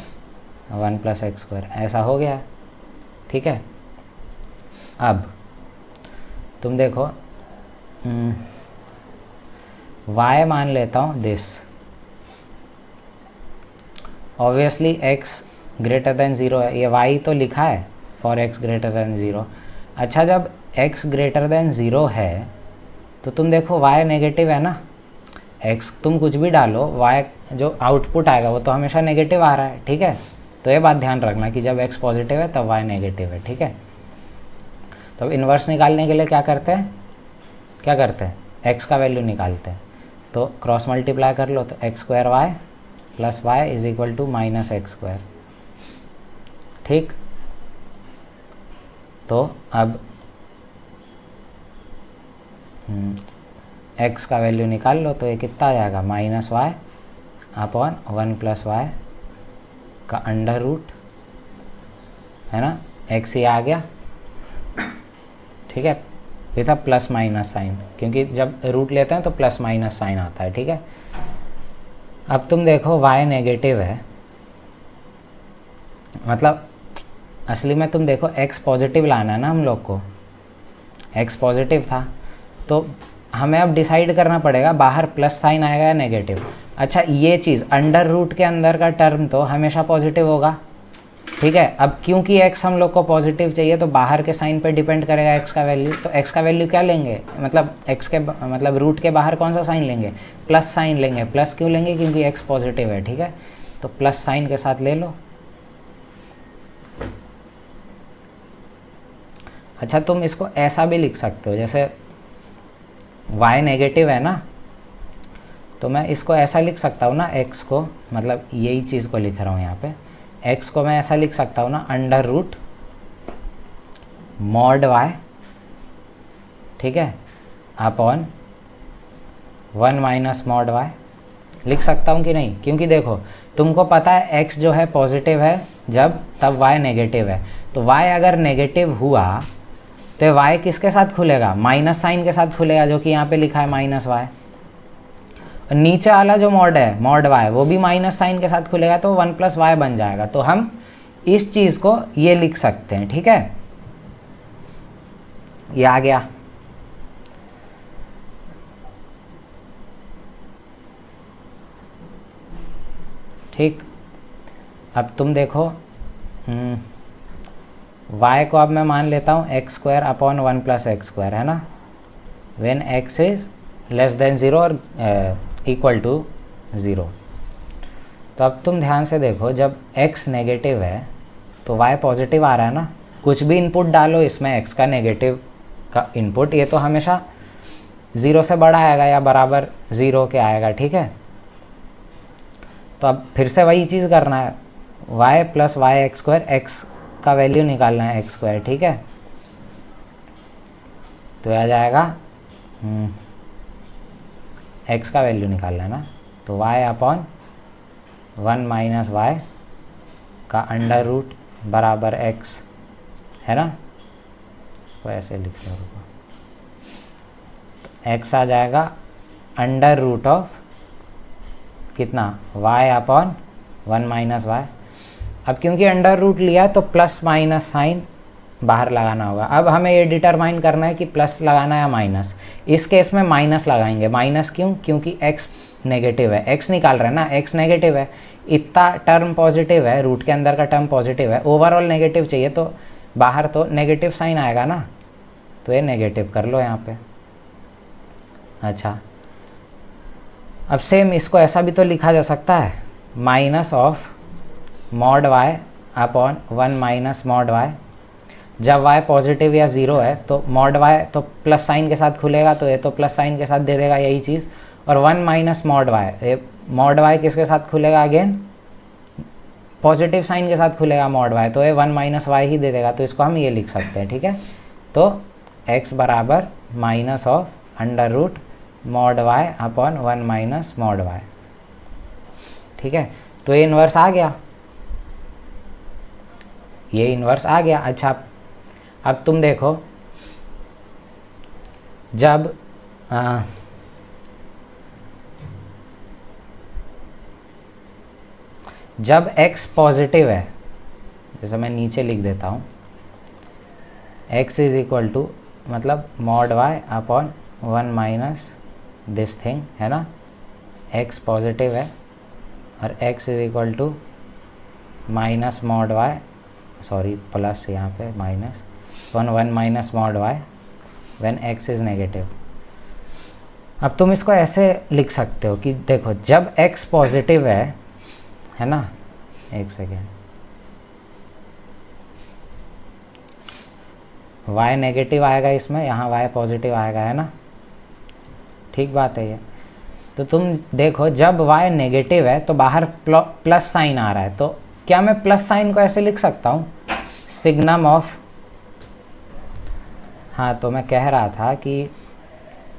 Speaker 1: 1 plus x square, ऐसा हो गया, ठीक है। अब तुम देखो, y मान लेता हूँ this, obviously x greater than 0 है, ये y तो लिखा है फॉर x ग्रेटर देन 0। अच्छा, जब x ग्रेटर देन 0 है तो तुम देखो y नेगेटिव है ना, x तुम कुछ भी डालो, y जो आउटपुट आएगा वो तो हमेशा नेगेटिव आ रहा है, ठीक है। तो ये बात ध्यान रखना कि जब x पॉजिटिव है तब y नेगेटिव है, ठीक है। तो इन्वर्स निकालने के लिए क्या करते हैं, x का वैल्यू निकालते हैं, तो क्रॉस मल्टीप्लाई कर लो, तो x square y plus y is equal to minus x square, ठीक। तो अब x का वैल्यू निकाल लो, तो ये कितना आ जाएगा, minus y upon 1 plus y का अंडर रूट, है ना, x ही आ गया, ठीक है। ये था प्लस माइनस साइन, क्योंकि जब रूट लेते हैं तो प्लस माइनस साइन आता है, ठीक है। अब तुम देखो y नेगेटिव है, मतलब असली में तुम देखो x पॉजिटिव लाना है ना हम लोग को, x पॉजिटिव था, तो हमें अब डिसाइड करना पड़ेगा बाहर प्लस साइन आएगा या नेगेटिव। अच्छा, ये चीज़ अंडर रूट के अंदर का टर्म तो हमेशा पॉजिटिव होगा, ठीक है। अब क्योंकि x हम लोग को पॉजिटिव चाहिए तो बाहर के साइन पे डिपेंड करेगा x का वैल्यू, तो x का वैल्यू क्या लेंगे, मतलब x के मतलब रूट के बाहर कौन सा साइन लेंगे, प्लस साइन लेंगे। प्लस क्यों लेंगे, क्योंकि x पॉजिटिव है, ठीक है, तो प्लस साइन के साथ ले लो। अच्छा, तुम इसको ऐसा भी लिख सकते हो, जैसे y नेगेटिव है ना, तो मैं इसको ऐसा लिख सकता हूँ ना, x को, मतलब यही चीज़ को लिख रहा हूँ यहाँ पे, x को मैं ऐसा लिख सकता हूँ ना, अंडर रूट मॉड y, ठीक है, अपॉन 1 माइनस मॉड y लिख सकता हूँ कि नहीं, क्योंकि देखो तुमको पता है x जो है पॉजिटिव है जब, तब y नेगेटिव है, तो y अगर नेगेटिव हुआ तो y किसके साथ खुलेगा, माइनस साइन के साथ खुलेगा, जो कि यहाँ पे लिखा है माइनस y। नीचे वाला जो मॉड है, मॉड y, वो भी माइनस साइन के साथ खुलेगा, तो 1 प्लस वाई बन जाएगा। तो हम इस चीज़ को ये लिख सकते हैं, ठीक है, ये आ गया। ठीक, अब तुम देखो y को अब मैं मान लेता हूँ x square upon 1 plus x square, है ना, when x is less than 0 और इक्वल टू 0। तो अब तुम ध्यान से देखो, जब x नेगेटिव है तो y पॉजिटिव आ रहा है ना, कुछ भी इनपुट डालो इसमें x का नेगेटिव का इनपुट, ये तो हमेशा 0 से बड़ा आएगा या बराबर 0 के आएगा, ठीक है। तो अब फिर से वही चीज़ करना है, y plus y x square, x का वैल्यू निकालना है एक्स स्क्वायर, ठीक है। तो आ जाएगा x का वैल्यू निकालना है ना, तो y अपॉन 1 माइनस वाई का अंडर रूट बराबर x, है ना, तो ऐसे लिख लो, x आ जाएगा अंडर रूट ऑफ कितना y अपॉन 1 माइनस वाई। अब क्योंकि अंडर रूट लिया है तो प्लस माइनस साइन बाहर लगाना होगा। अब हमें ये डिटरमाइन करना है कि प्लस लगाना है या माइनस। इस केस में माइनस लगाएंगे। माइनस क्यों? क्योंकि x नेगेटिव है, x निकाल रहे हैं ना, x नेगेटिव है, इतना टर्म पॉजिटिव है, रूट के अंदर का टर्म पॉजिटिव है, ओवरऑल नेगेटिव चाहिए तो बाहर तो नेगेटिव साइन आएगा ना, तो ये नेगेटिव कर लो यहाँ पे। अच्छा, अब सेम इसको ऐसा भी तो लिखा जा सकता है, minus of mod y upon 1 minus mod y। जब y पॉजिटिव या ज़ीरो है तो मॉड y तो प्लस साइन के साथ खुलेगा, तो ये तो प्लस साइन के साथ दे देगा यही चीज़, और 1 माइनस मॉड y, ये मॉड y किसके साथ खुलेगा? अगेन पॉजिटिव साइन के साथ खुलेगा मॉड y, तो ये 1 माइनस वाई ही दे देगा। तो इसको हम ये लिख सकते हैं, ठीक है। तो x बराबर minus of under root mod y upon 1 minus mod y, ठीक है। तो ये इन्वर्स आ गया, ये इन्वर्स आ गया। अच्छा, अब तुम देखो, जब x पॉजिटिव है, जैसे मैं नीचे लिख देता हूँ, x इज इक्वल टू मतलब mod y upon 1 minus this thing, है ना, x पॉजिटिव है, और x is equal to minus mod y, sorry plus यहाँ पे minus 1 minus mod y when x is negative. अब तुम इसको ऐसे लिख सकते हो कि देखो, जब x पॉजिटिव है ना, एक सेकेंड, y नेगेटिव आएगा इसमें, यहाँ y पॉजिटिव आएगा, है ना, ठीक बात है ये। तो तुम देखो, जब y नेगेटिव है तो बाहर प्लस साइन आ रहा है, तो क्या मैं प्लस साइन को ऐसे लिख सकता हूँ, सिग्नम ऑफ, हाँ, तो मैं कह रहा था कि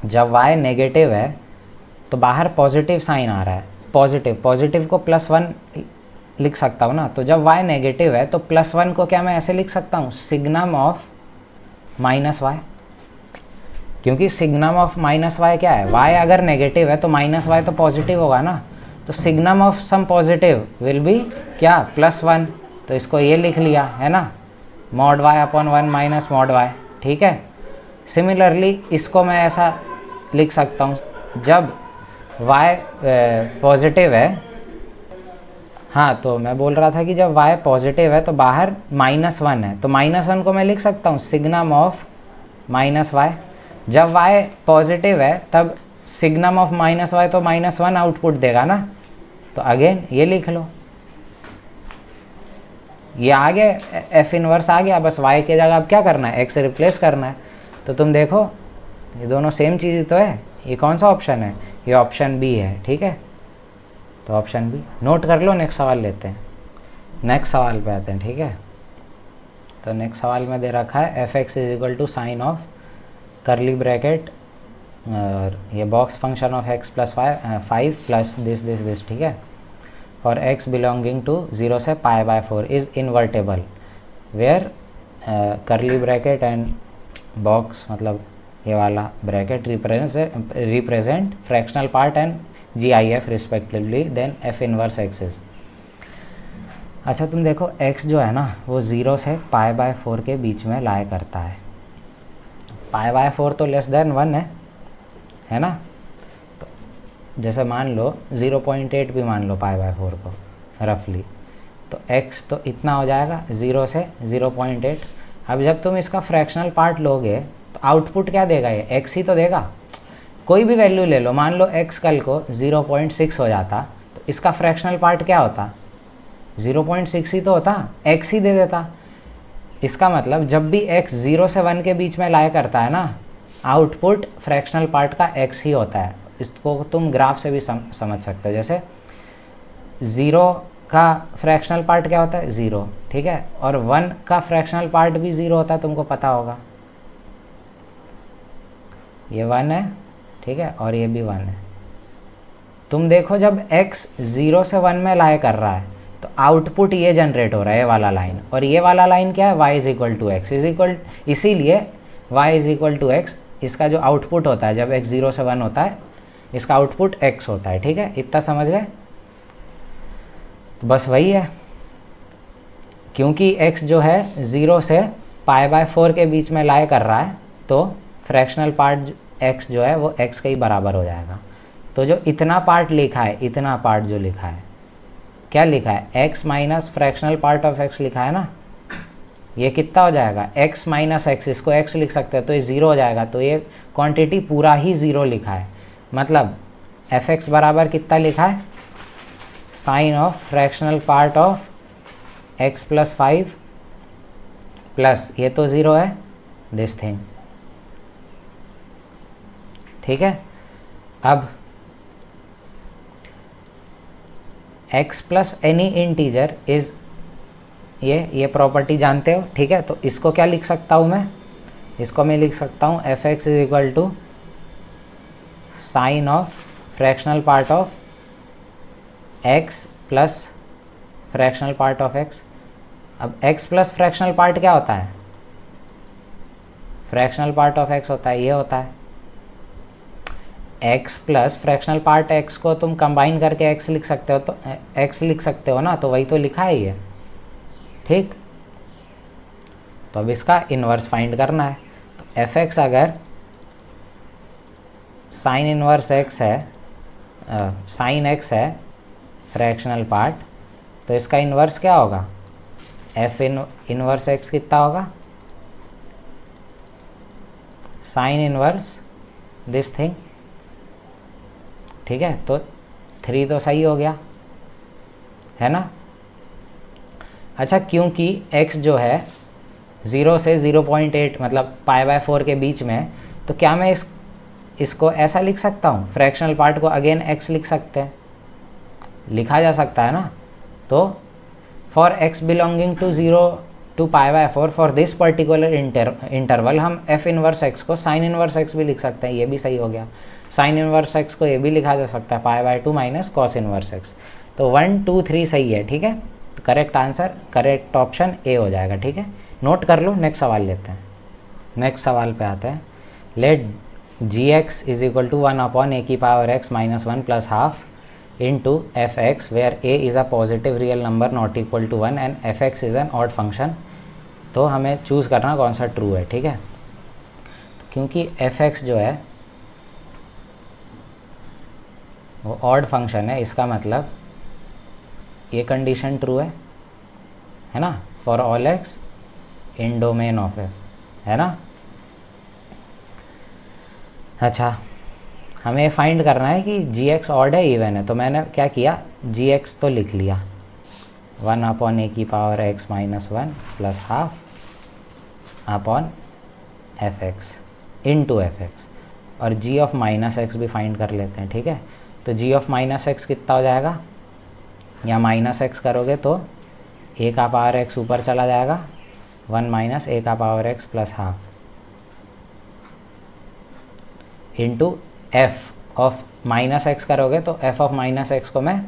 Speaker 1: जब y नेगेटिव है तो बाहर पॉजिटिव साइन आ रहा है, पॉजिटिव को +1 लिख सकता हूँ ना। तो जब y नेगेटिव है तो +1 को क्या मैं ऐसे लिख सकता हूँ, सिग्नम ऑफ माइनस y, क्योंकि सिग्नम ऑफ माइनस y क्या है, y अगर नेगेटिव है तो माइनस y तो पॉजिटिव होगा ना, तो signum of some positive will be क्या, +1। तो इसको ये लिख लिया, है ना, mod y upon 1 minus mod y, ठीक है। सिमिलरली इसको मैं ऐसा लिख सकता हूँ, जब y पॉजिटिव है, हाँ, तो मैं बोल रहा था कि जब y पॉजिटिव है तो बाहर -1 है, तो -1 को मैं लिख सकता हूँ सिग्नम ऑफ माइनस y। जब y पॉजिटिव है तब सिग्नम ऑफ माइनस y तो -1 आउटपुट देगा ना, तो अगेन ये लिख लो, ये आ गया, एफ इनवर्स आ गया। बस y के जगह अब क्या करना है, x से रिप्लेस करना है। तो तुम देखो, ये दोनों सेम चीज़ तो है। ये कौन सा ऑप्शन है, ये ऑप्शन बी है, ठीक है। तो ऑप्शन बी नोट कर लो। नेक्स्ट सवाल लेते हैं, नेक्स्ट सवाल पे आते हैं, ठीक है। तो नेक्स्ट सवाल में दे रखा है f(x) is equal to sine of curly bracket और ये box function of x plus 5 plus this, ठीक है, फॉर x बिलोंगिंग टू 0 से π/4 is invertible where curly bracket and box मतलब ये वाला bracket represent fractional part and GIF respectively, then f inverse x is. अच्छा, तुम देखो x जो है ना वो 0 से π/4 के बीच में लाया करता है। π/4 तो लेस देन 1 है ना। तो जैसे मान लो 0.8 भी मान लो π/4 को रफली, तो x तो इतना हो जाएगा 0 से 0.8। अब जब तुम इसका फ्रैक्शनल पार्ट लोगे तो आउटपुट क्या देगा, ये x ही तो देगा। कोई भी वैल्यू ले लो, मान लो x कल को 0.6 हो जाता, तो इसका फ्रैक्शनल पार्ट क्या होता, 0.6 ही तो होता, x ही दे देता। इसका मतलब जब भी x 0 से 1 के बीच में लाया करता है ना, आउटपुट फ्रैक्शनल पार्ट का x ही होता है। इसको तुम ग्राफ से भी समझ सकते हो। जैसे 0 का फ्रैक्शनल पार्ट क्या होता है, 0, ठीक है, और 1 का फ्रैक्शनल पार्ट भी 0 होता है, तुमको पता होगा। ये 1 है, ठीक है, और ये भी 1 है। तुम देखो जब x 0 से 1 में लाया कर रहा है तो आउटपुट ये जनरेट हो रहा है, ये वाला लाइन, और ये वाला लाइन क्या है, y is equal to x is equal, इसीलिए y is equal to x, इसका जो आउटपुट होता है जब x 0 से 1 होता है, इसका आउटपुट x होता है। ठीक है, इतना समझ गए? तो बस वही है, क्योंकि x जो है 0 से π/4 के बीच में लाई कर रहा है, तो फ्रैक्शनल पार्ट x जो है वो x के ही बराबर हो जाएगा। तो जो इतना पार्ट लिखा है, इतना पार्ट जो लिखा है, क्या लिखा है, x minus fractional part of x लिखा है ना, ये कितना हो जाएगा, x माइनस एक्स, इसको x लिख सकते हैं तो ये 0 हो जाएगा। तो ये क्वांटिटी पूरा ही 0 लिखा है, मतलब fx बराबर कितना लिखा है, sine of fractional part of x plus 5 plus ये तो 0 है, दिस थिंग। ठीक है, अब x plus any integer is, ये प्रॉपर्टी जानते हो। ठीक है, तो इसको क्या लिख सकता हूँ मैं, इसको मैं लिख सकता हूँ fx is equal to sine of fractional part of x plus fractional part of x। अब x प्लस फ्रैक्शनल पार्ट क्या होता है, फ्रैक्शनल पार्ट ऑफ x होता है, ये होता है x plus fractional part x को तुम कंबाइन करके x लिख सकते हो, तो x लिख सकते हो ना, तो वही तो लिखा है ये। ठीक, तो अब इसका इन्वर्स फाइंड करना है। तो fx अगर साइन इन्वर्स x है, साइन x है फ्रैक्शनल पार्ट, तो इसका इन्वर्स क्या होगा, f इन्वर्स x कितना होगा, साइन इन्वर्स दिस थिंग। ठीक है, तो 3 तो सही हो गया है ना। अच्छा, क्योंकि x जो है 0 से 0.8 मतलब π/4 के बीच में, तो क्या मैं इसको ऐसा लिख सकता हूँ, फ्रैक्शनल पार्ट को अगेन x लिख सकते हैं, लिखा जा सकता है ना। तो for x belonging to 0 to π/4 for this particular interval हम f इनवर्स x को साइन इनवर्स x भी लिख सकते हैं, ये भी सही हो गया। साइन इनवर्स x को ये भी लिखा जा सकता है π/2 माइनस कॉस इनवर्स x। तो 1 2 3 सही है। ठीक है, तो correct answer, correct option A हो जाएगा। ठीक है, नोट कर लो। नेक्स्ट सवाल लेते हैं, नेक्स्ट सवाल पे आते हैं। Let gx is equal to 1/a⁴x minus 1 plus half into fx where a is a positive real number not equal to 1 and fx is an odd function। तो हमें चूज़ करना कौन सा ट्रू है। ठीक है, क्योंकि fx जो है वो ऑड फंक्शन है, इसका मतलब ये कंडीशन ट्रू है ना, for all x in domain of f, है ना। अच्छा, हमें फाइंड करना है कि gx ऑड है इवन है, तो मैंने क्या किया, gx तो लिख लिया 1/a⁴x minus 1 plus half upon fx into fx, और g ऑफ माइनस एक्स भी फाइंड कर लेते हैं। ठीक है, तो g ऑफ माइनस एक्स कितना हो जाएगा, या माइनस एक्स करोगे तो a⁴x ऊपर चला जाएगा, 1 minus a⁴x plus half into f of minus x करोगे तो f ऑफ माइनस एक्स को मैं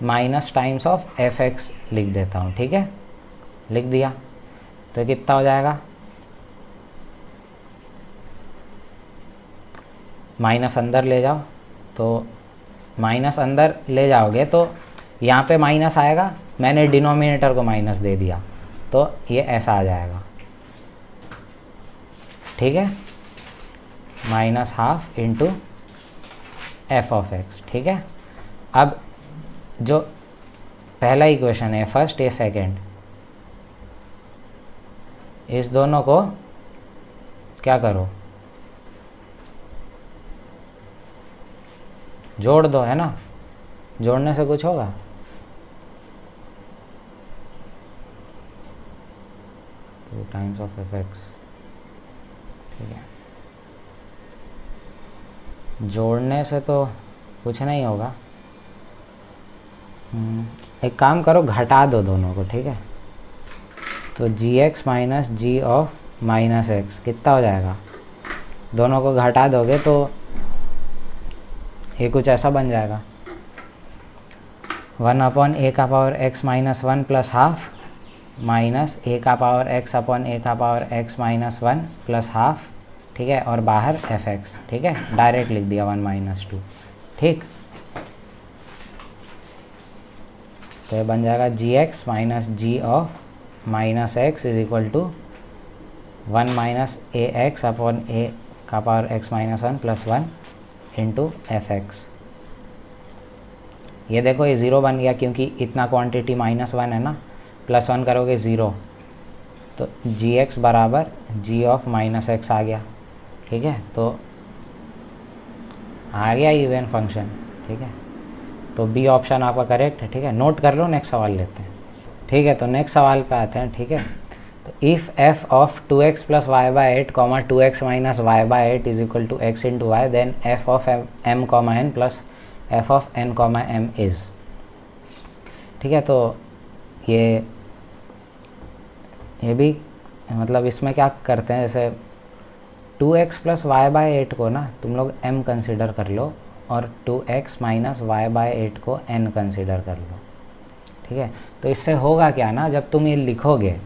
Speaker 1: माइनस टाइम्स ऑफ fx लिख देता हूँ। ठीक है, लिख दिया, तो कितना हो जाएगा, माइनस अंदर ले जाओ, तो माइनस अंदर ले जाओगे तो यहाँ पे माइनस आएगा, मैंने डिनोमिनेटर को माइनस दे दिया, तो ये ऐसा आ जाएगा। ठीक है, minus half into f of x। ठीक है, अब जो पहला इक्वेशन है, फर्स्ट या सेकंड, इस दोनों को क्या करो, जोड़ दो, है ना। जोड़ने से कुछ होगा, टू टाइम्स ऑफ fx। ठीक है, जोड़ने से तो कुछ नहीं होगा, एक काम करो, घटा दो दोनों को। ठीक है, तो gx minus g of minus x कितना हो जाएगा, दोनों को घटा दोगे तो ये कुछ ऐसा बन जाएगा। 1 अपॉन ए का power x minus one plus half minus a का पावर एक्स अपॉन ए का power x minus one plus half, ठीक है, और बाहर एफ एक्स, ठीक है, डायरेक्ट लिख दिया 1 माइनस टू, ठीक। तो ये बन जाएगा g x minus g of minus x is equal to 1 minus a x upon a का power x minus one plus one into f x. ये देखो ये ज़ीरो बन गया क्योंकि इतना क्वांटिटी माइनस वन है ना, प्लस वन करोगे ज़ीरो, तो जी एक्स बराबर जी ऑफ माइनस एक्स आ गया, ठीक है। तो आ गया इवन फंक्शन, ठीक है। तो बी ऑप्शन आपका करेक्ट है, ठीक है। नोट कर लो, नेक्स्ट सवाल लेते हैं, ठीक है। तो नेक्स्ट सवाल पे आते हैं, ठीक है। तो if f of 2x plus y by eight comma 2x minus y by eight is equal to x into y, then f of m comma n plus f of n comma m is, ठीक है। तो ये भी मतलब इसमें क्या करते हैं, जैसे 2x plus y by eight को ना तुम लोग m कंसिडर कर लो और 2x minus y by eight को n कंसिडर कर लो, ठीक है। तो इससे होगा क्या ना, जब तुम ये लिखोगे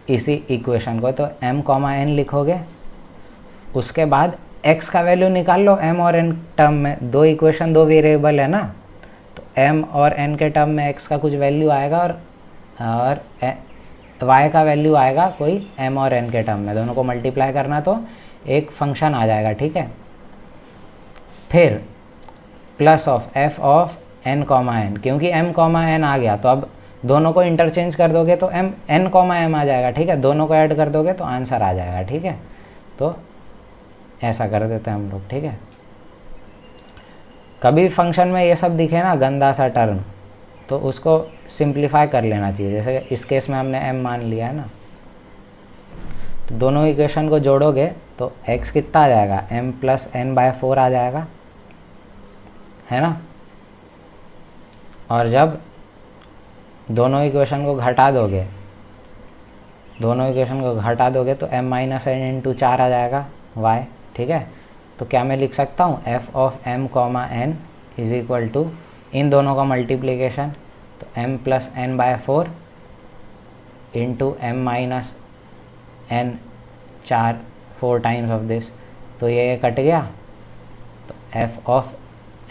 Speaker 1: इसी इक्वेशन को, तो m कॉमा n लिखोगे, उसके बाद x का वैल्यू निकाल लो m और n टर्म में, दो इक्वेशन दो वेरिएबल है ना, तो m और n के टर्म में x का कुछ वैल्यू आएगा और y का वैल्यू आएगा कोई m और n के टर्म में, दोनों को मल्टीप्लाई करना तो एक फंक्शन आ जाएगा, ठीक है। फिर plus of f of n comma n, क्योंकि m कॉमा n आ गया तो अब दोनों को इंटरचेंज कर दोगे तो n कॉमा m आ जाएगा, ठीक है। दोनों को ऐड कर दोगे तो आंसर आ जाएगा, ठीक है। तो ऐसा कर देते हैं हम लोग, ठीक है। कभी फंक्शन में ये सब दिखे ना गंदा सा टर्म, तो उसको सिंप्लीफाई कर लेना चाहिए। जैसे इस केस में हमने m मान लिया है ना, तो दोनों इक्वेशन को जोड़ोगे तो x कितना आ जाएगा, m प्लस n बाय 4 आ जाएगा, है ना। और जब दोनों इक्वेशन को घटा दोगे तो m माइनस n इंटू 4 आ जाएगा y, ठीक है। तो क्या मैं लिख सकता हूँ f of m comma n is equal to इन दोनों का मल्टीप्लिकेशन, तो m plus n by 4 into m minus n 4 times of this, तो ये कट गया, तो f of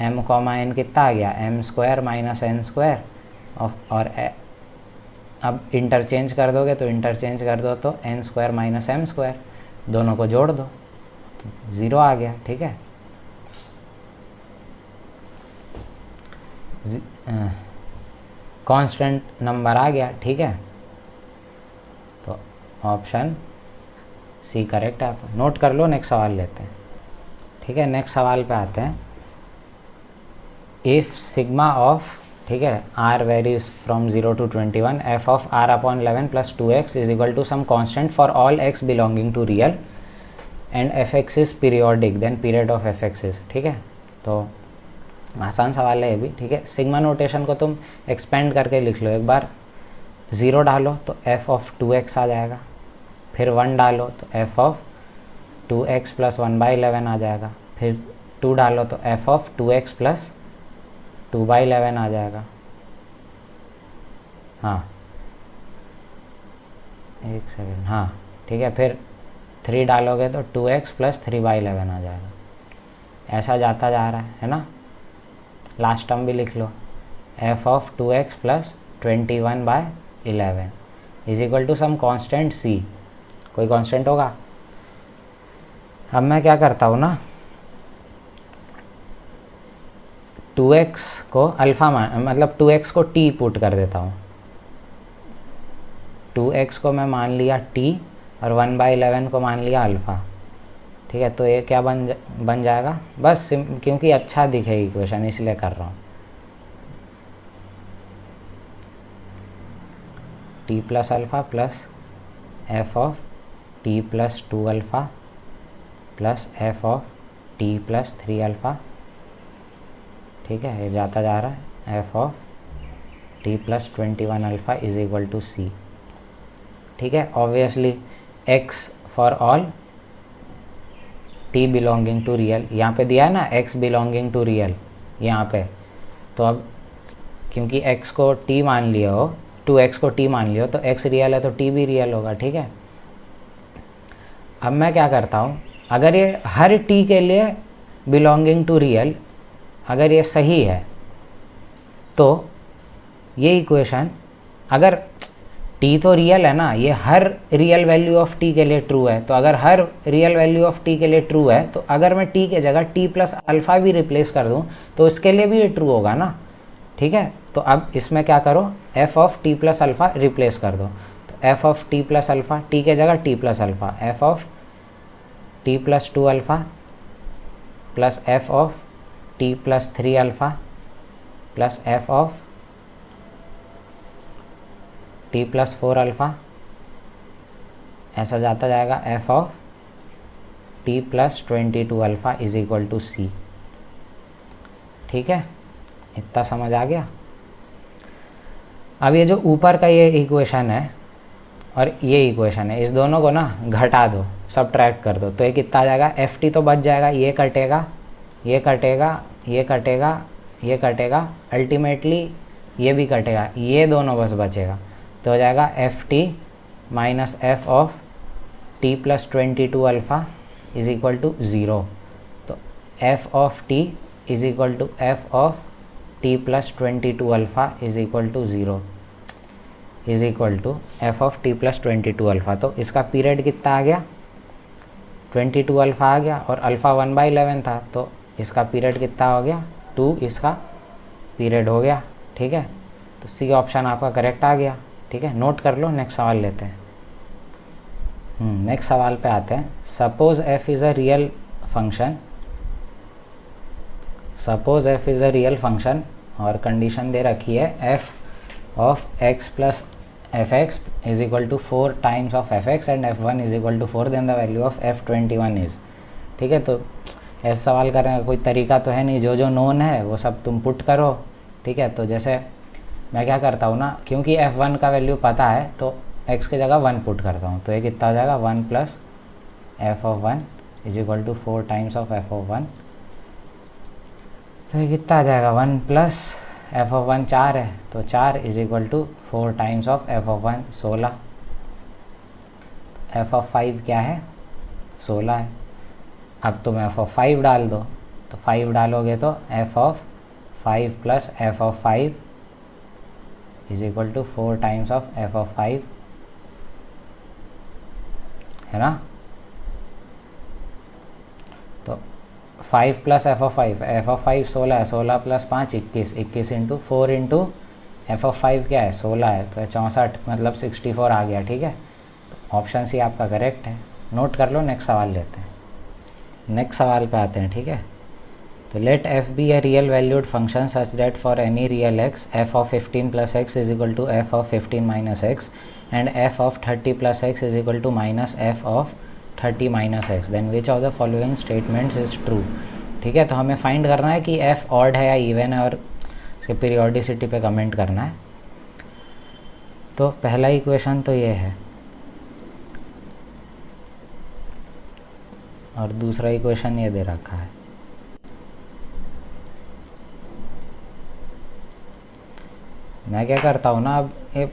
Speaker 1: m comma n कितना आ गया, m square minus n square और अब इंटरचेंज कर दोगे तो n square minus m square, दोनों को जोड़ दो तो 0 आ गया, ठीक है। कांस्टेंट नंबर आ गया, ठीक है। तो ऑप्शन सी करेक्ट है, आप नोट कर लो। नेक्स्ट सवाल लेते हैं, ठीक है। नेक्स्ट सवाल पे आते हैं। इफ़ सिग्मा ऑफ, ठीक है, r varies from 0 to 21, f of r upon 11 plus 2x is equal to some constant for all x belonging to real and fx is periodic, then period of fx is, ठीक है। तो आसान सवाल है ये भी, ठीक है। सिग्मा नोटेशन को तुम एक्सपेंड करके लिख लो, एक बार 0 डालो तो f ऑफ 2x आ जाएगा, फिर 1 डालो तो f ऑफ 2x प्लस 1/11 आ जाएगा, फिर 2 डालो तो f ऑफ 2x प्लस 2/11 आ जाएगा। हाँ एक सेकेंड, हाँ ठीक है। फिर 3 डालोगे तो 2x प्लस 3/11 आ जाएगा। ऐसा जाता जा रहा है ना। लास्ट टर्म भी लिख लो, f of 2x plus 21/11 is equal to some constant c, कोई कांस्टेंट होगा। अब मैं क्या करता हूँ ना, 2x को अल्फ़ा मतलब 2x को t पुट कर देता हूँ। 2x को मैं मान लिया t और 1/11 को मान लिया अल्फ़ा, ठीक है। तो ये क्या बन जाएगा, बस क्योंकि अच्छा दिखेगी इक्वेशन इसलिए कर रहा हूँ। t plus alpha plus f of t plus 2 alpha plus f of t plus 3 alpha, ठीक है। ये जाता जा रहा है, f of t plus 21 alpha is equal to c, ठीक है। Obviously x for all t belonging to real, यहाँ पे दिया है ना x बिलोंगिंग टू रियल यहाँ पे, तो अब क्योंकि x को t मान लिया हो, 2x को t मान लिया हो, तो x रियल है तो t भी रियल होगा, ठीक है। अब मैं क्या करता हूँ, अगर ये हर t के लिए बिलोंगिंग टू रियल अगर ये सही है तो ये इक्वेशन, अगर t तो रियल है ना, ये हर रियल वैल्यू ऑफ t के लिए ट्रू है, तो अगर हर रियल वैल्यू ऑफ t के लिए ट्रू है तो अगर मैं t के जगह t प्लस अल्फ़ा भी रिप्लेस कर दूँ तो इसके लिए भी ये ट्रू होगा ना, ठीक है। तो अब इसमें क्या करो, f of t plus alpha replace कर दो, तो f of t plus alpha, t के जगह t plus alpha, f of t plus 2 alpha plus f of t plus 3 alpha plus f of t plus 4 alpha, ऐसा जाता जाएगा f of t plus 22 alpha is equal to c, ठीक है। इतना समझ आ गया। अब ये जो ऊपर का ये इक्वेशन है और ये इक्वेशन है, इस दोनों को ना घटा दो, सब्ट्रैक्ट कर दो, तो ये कितना आ जाएगा, एफ टी तो बच जाएगा, ये कटेगा, ये कटेगा, ये कटेगा, ये कटेगा, अल्टीमेटली ये भी कटेगा, ये दोनों बस बचेगा, तो हो जाएगा F T minus F of T plus 22 alpha is equal to zero. तो F of T is equal to F of T plus 22 alpha is equal to zero is equal to F of T plus 22 alpha. तो इसका period कितना आ गया, 22 alpha आ गया, और alpha 1/11 था, तो इसका पीरियड कितना हो गया, 2 इसका पीरियड हो गया, ठीक है। तो सी ऑप्शन आपका करेक्ट आ गया, ठीक है। नोट कर लो, नेक्स्ट सवाल लेते हैं। नेक्स्ट सवाल पे आते हैं। Suppose f is a real function, suppose f is a real function और कंडीशन दे रखी है f of x plus f x is equal to 4 times of f x and f one is equal to 4, then the value of f 21 is, ठीक है। तो ऐसा सवाल करने का कोई तरीका तो है नहीं, जो जो नोन है वो सब तुम पुट करो, ठीक है। तो जैसे मैं क्या करता हूँ ना, क्योंकि f1 का वैल्यू पता है तो x की जगह 1 पुट करता हूँ, तो ये कितना हो जाएगा, 1 plus f of 1 is equal to 4 times of f of 1, तो ये कितना आ जाएगा, 1 प्लस एफ ऑफ 1 4 है, तो 4 is equal to 4 times of f of 1 16, f of 5 क्या है, 16 है। अब तुम एफ ऑफ 5 डाल दो, तो 5 डालोगे तो F of 5 plus f of 5 is equal to 4 times of f of 5, है ना। तो 5 plus f of 5, f of 5 16 है, 16 plus 5 21, 21 into 4 into f of 5 क्या है, 16 है, तो 64 मतलब 64 आ गया, ठीक है। तो ऑप्शन सी आपका करेक्ट है, नोट कर लो। नेक्स्ट सवाल लेते हैं, नेक्स्ट सवाल पे आते हैं, ठीक है। तो let f be a real valued function such that for any real x f of 15 plus x is equal to F of 15 minus x and f of 30 plus x is equal to minus F of 30 minus x, then which of the following statements is true, ठीक है। तो हमें find करना है कि F odd है या even है, और इसके पीरियोडिसिटी पे कमेंट करना है। तो पहला इक्वेशन तो ये है, और दूसरा इक्वेशन ये दे रखा है। मैं क्या करता हूँ ना, अब ये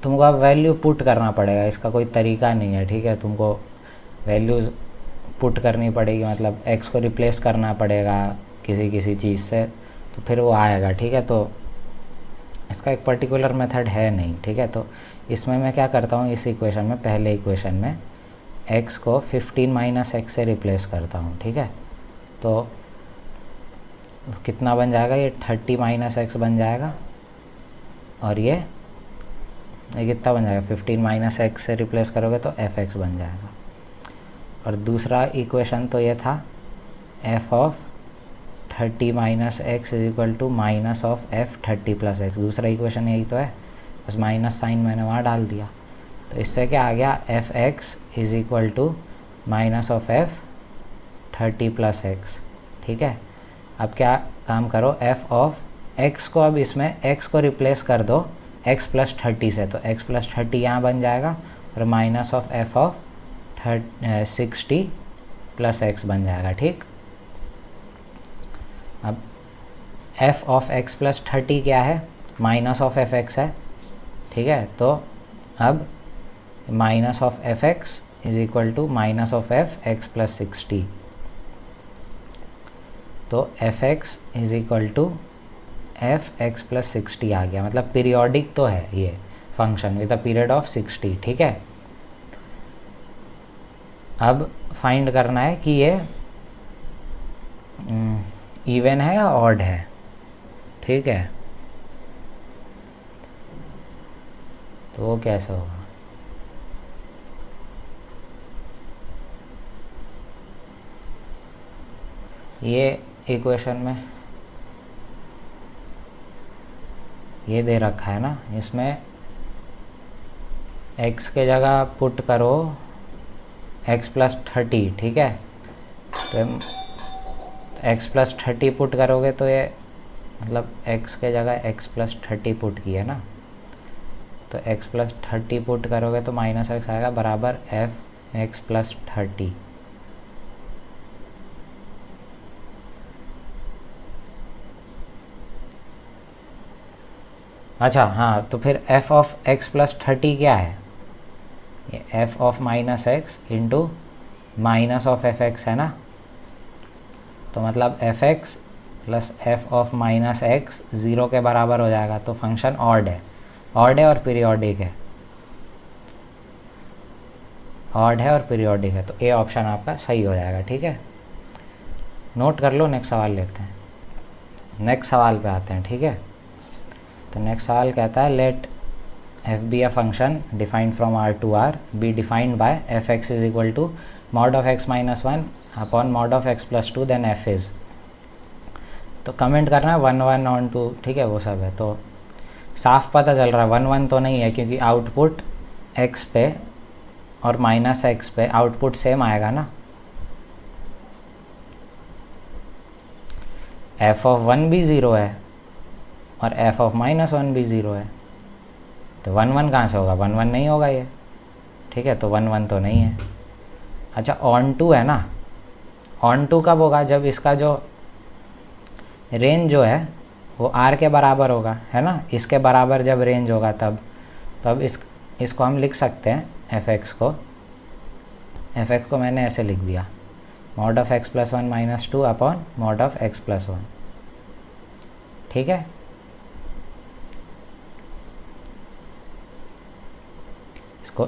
Speaker 1: तुमको अब वैल्यू पुट करना पड़ेगा, इसका कोई तरीका नहीं है, ठीक है। तुमको वैल्यूज़ पुट करनी पड़ेगी, मतलब x को रिप्लेस करना पड़ेगा किसी चीज़ से, तो फिर वो आएगा, ठीक है। तो इसका एक पर्टिकुलर मेथड है नहीं, ठीक है। तो इसमें मैं क्या करता हूँ, इस इक्वेशन में, पहले इक्वेशन में x को 15 माइनस एक्स से रिप्लेस करता हूँ, ठीक है। तो कितना बन जाएगा, ये 30 माइनस एक्स बन जाएगा, और ये कितना बन जाएगा, 15 माइनस एक्स से रिप्लेस करोगे तो एफ एक्स बन जाएगा। और दूसरा इक्वेशन तो ये था f of 30 minus x is equal to minus of f 30 plus x, दूसरा इक्वेशन यही तो है, बस माइनस साइन मैंने वहाँ डाल दिया। तो इससे क्या आ गया, f x is equal to minus of f 30 plus x, ठीक है। अब क्या काम करो, एफ ऑफ एक्स को, अब इसमें एक्स को रिप्लेस कर दो एक्स प्लस 30 से, तो एक्स प्लस 30 यहाँ बन जाएगा, और minus of f of 60 plus x बन जाएगा, ठीक। अब एफ ऑफ एक्स प्लस 30 क्या है, माइनस ऑफ एफ एक्स है, ठीक है। तो अब minus of f x is equal to minus of f x plus 60। तो f x is equal to f x plus 60 आ गया, मतलब पीरियोडिक तो है ये function with a period of 60, ठीक है। अब फाइंड करना है कि ये इवन है या ऑड है, ठीक है। तो वो कैसे होगा, ये इक्वेशन में ये दे रखा है ना, इसमें x के जगह पुट करो x प्लस 30, ठीक है। तो x प्लस 30 पुट करोगे तो ये मतलब x के जगह x प्लस 30 पुट किया ना, तो x प्लस 30 पुट करोगे तो माइनस एक्स आएगा बराबर एफ एक्स प्लस 30। अच्छा हाँ, तो फिर f ऑफ x प्लस 30 क्या है, ये f of minus x into minus of f x है ना। तो मतलब F x plus f of minus x 0 के बराबर हो जाएगा। तो फंक्शन ऑड है, ऑड है और पीरियोडिक है, ऑड है और पीरियोडिक है। तो ए ऑप्शन आपका सही हो जाएगा, ठीक है। नोट कर लो, नेक्स्ट सवाल लेते हैं। नेक्स्ट सवाल पे आते हैं, ठीक है। तो नेक्स्ट सवाल कहता है let f be a function defined from r to r be defined by f x is equal to mod of x minus 1 upon mod of x plus 2 then f is. तो comment करना है 1 1 on 2, ठीक है, वो सब है। तो साफ पता चल रहा है 1 1 तो नहीं है, क्योंकि आउटपुट x पे और माइनस एक्स पे आउटपुट सेम आएगा ना। एफ ऑफ 1 भी 0 है और एफ ऑफ माइनस 1 भी 0 है, तो 1 1 कहाँ से होगा, 1 1 नहीं होगा ये, ठीक है। तो 1 1 तो नहीं है। अच्छा ऑन 2 है ना, ऑन 2 कब होगा, जब इसका जो रेंज जो है वो आर के बराबर होगा, है ना। इसके बराबर जब रेंज होगा तब इसको हम लिख सकते हैं एफ एक्स को मैंने ऐसे लिख दिया, mod of x plus 1 minus 2 upon mod of x plus 1, ठीक है। इसको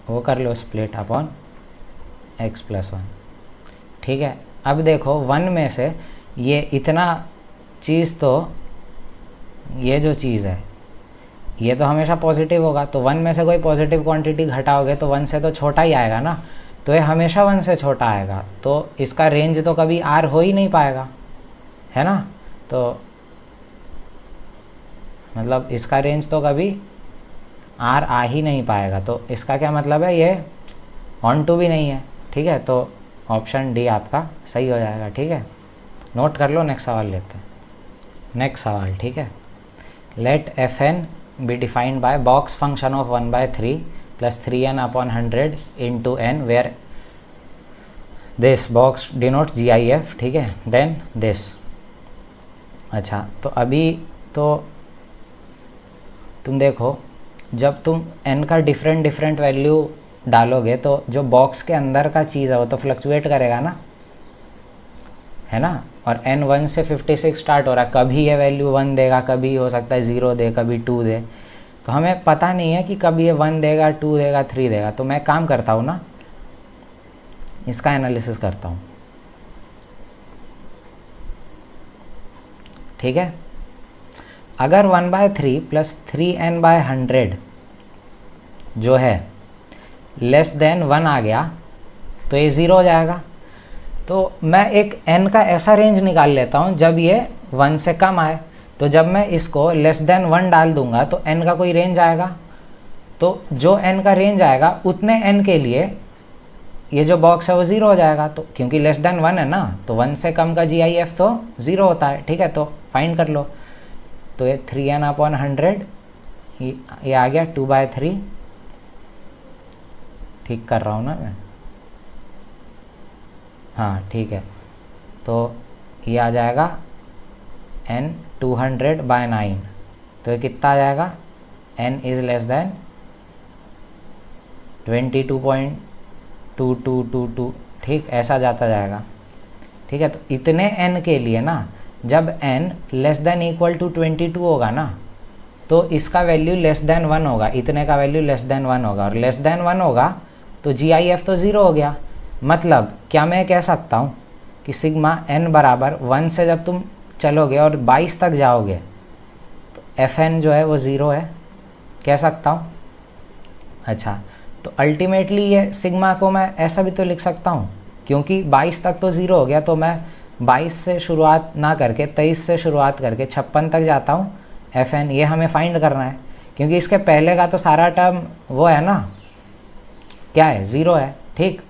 Speaker 1: वो कर लो स्प्लिट अपॉन एक्स प्लस 1, ठीक है। अब देखो 1 में से ये इतना चीज़, तो ये जो चीज़ है ये तो हमेशा पॉजिटिव होगा, तो 1 में से कोई पॉजिटिव क्वांटिटी घटाओगे तो 1 से तो छोटा ही आएगा ना, तो ये हमेशा 1 से छोटा आएगा, तो इसका रेंज तो कभी आर हो ही नहीं पाएगा, है ना। तो मतलब इसका रेंज तो कभी आर आ ही नहीं पाएगा। तो इसका क्या मतलब है, ये ऑन टू भी नहीं है, ठीक है। तो ऑप्शन डी आपका सही हो जाएगा, ठीक है। नोट कर लो, नेक्स्ट सवाल लेते हैं। नेक्स्ट सवाल, ठीक है। Let f n be defined by box function of 1/3 plus 3n upon 100 into n where this box denotes GIF, ठीक है, देन दिस। अच्छा तो अभी तो तुम देखो, जब तुम n का डिफरेंट वैल्यू डालोगे तो जो बॉक्स के अंदर का चीज़ है वो तो फ्लक्चुएट करेगा ना, है ना। और n 1 से 56 स्टार्ट हो रहा है, कभी ये वैल्यू 1 देगा, कभी हो सकता है 0 दे, कभी 2 दे, तो हमें पता नहीं है कि कभी ये 1 देगा, 2 देगा, 3 देगा। तो मैं काम करता हूँ ना, इसका एनालिसिस करता हूँ, ठीक है। अगर 1/3 प्लस 3n/100 जो है लेस देन 1 आ गया तो ये 0 हो जाएगा। तो मैं एक n का ऐसा रेंज निकाल लेता हूँ जब ये 1 से कम आए, तो जब मैं इसको लेस देन 1 डाल दूंगा तो n का कोई रेंज आएगा, तो जो n का रेंज आएगा उतने n के लिए ये जो बॉक्स है वो 0 हो जाएगा। तो क्योंकि लेस देन 1 है ना, तो 1 से कम का GIF तो 0 होता है, ठीक है। तो फाइंड कर लो, तो ये 3n अपॉन 100 ये आ गया 2/3, ठीक कर रहा हूँ ना मैं, हाँ ठीक है। तो ये आ जाएगा n 200/9, तो ये कितना आ जाएगा, n इज़ लेस देन 22.2222, ठीक, ऐसा जाता जाएगा। ठीक है, तो इतने n के लिए ना, जब n less than equal to 22 होगा ना, तो इसका वैल्यू लेस देन 1 होगा, इतने का वैल्यू लेस देन 1 होगा, और लेस देन 1 होगा तो GIF तो 0 हो गया। मतलब क्या मैं कह सकता हूँ कि सिग्मा n बराबर 1 से जब तुम चलोगे और 22 तक जाओगे तो FN जो है वो 0 है, कह सकता हूँ। अच्छा, तो अल्टीमेटली ये सिग्मा को मैं ऐसा भी तो लिख सकता हूँ, क्योंकि 22 तक तो 0 हो गया, तो मैं 22 से शुरुआत ना करके 23 से शुरुआत करके 56 तक जाता हूँ। FN ये हमें फाइंड करना है, क्योंकि इसके पहले का तो सारा टर्म वो है ना, क्या है, 0 है, ठीक।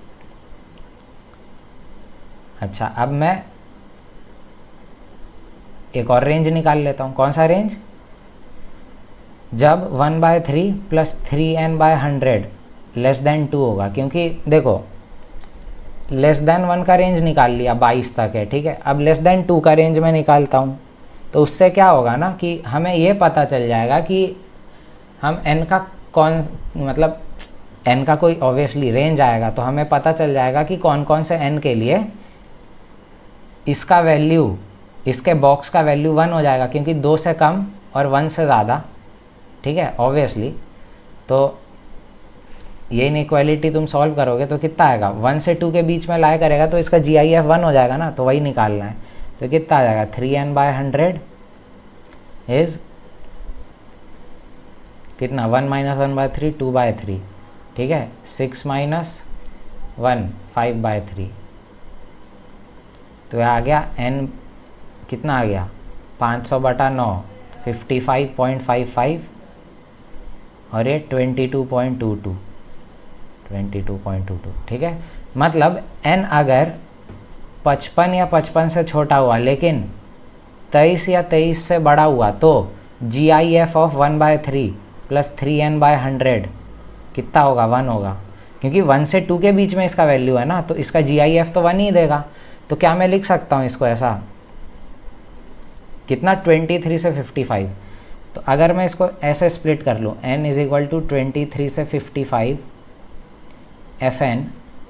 Speaker 1: अच्छा, अब मैं एक और रेंज निकाल लेता हूँ। कौन सा रेंज, जब 1/3 प्लस 3n/100 लेस देन 2 होगा, क्योंकि देखो लेस देन 1 का रेंज निकाल लिया, 22 तक है, ठीक है। अब लेस देन 2 का रेंज मैं निकालता हूँ, तो उससे क्या होगा ना कि हमें ये पता चल जाएगा कि हम n का कौन, मतलब n का कोई ऑब्वियसली रेंज आएगा, तो हमें पता चल जाएगा कि कौन कौन से n के लिए इसका वैल्यू, इसके बॉक्स का वैल्यू 1 हो जाएगा, क्योंकि 2 से कम और 1 से ज़्यादा, ठीक है, ऑब्वियसली। तो ये इनइक्वालिटी तुम सॉल्व करोगे तो कितना आएगा, 1 से 2 के बीच में लाया करेगा तो इसका GIF 1 हो जाएगा ना, तो वही निकालना है। तो कितना आ जाएगा, 3n/100 इज़ कितना, 1 - 1/3 2/3, ठीक है, 6 - 1 5/3, तो आ गया n कितना आ गया, 500/9 55.55, और ये 22.22, ठीक है। मतलब n अगर 55 या 55 से छोटा हुआ लेकिन 23 या 23 से बड़ा हुआ, तो GIF ऑफ 1/3 प्लस 3n/100 कितना होगा, 1 होगा, क्योंकि 1 से 2 के बीच में इसका वैल्यू है ना, तो इसका GIF तो 1 ही देगा। तो क्या मैं लिख सकता हूँ इसको ऐसा, कितना, 23 से 55। तो अगर मैं इसको ऐसे स्प्लिट कर लूँ, n इज़ इक्वल टू 23 से 55 FN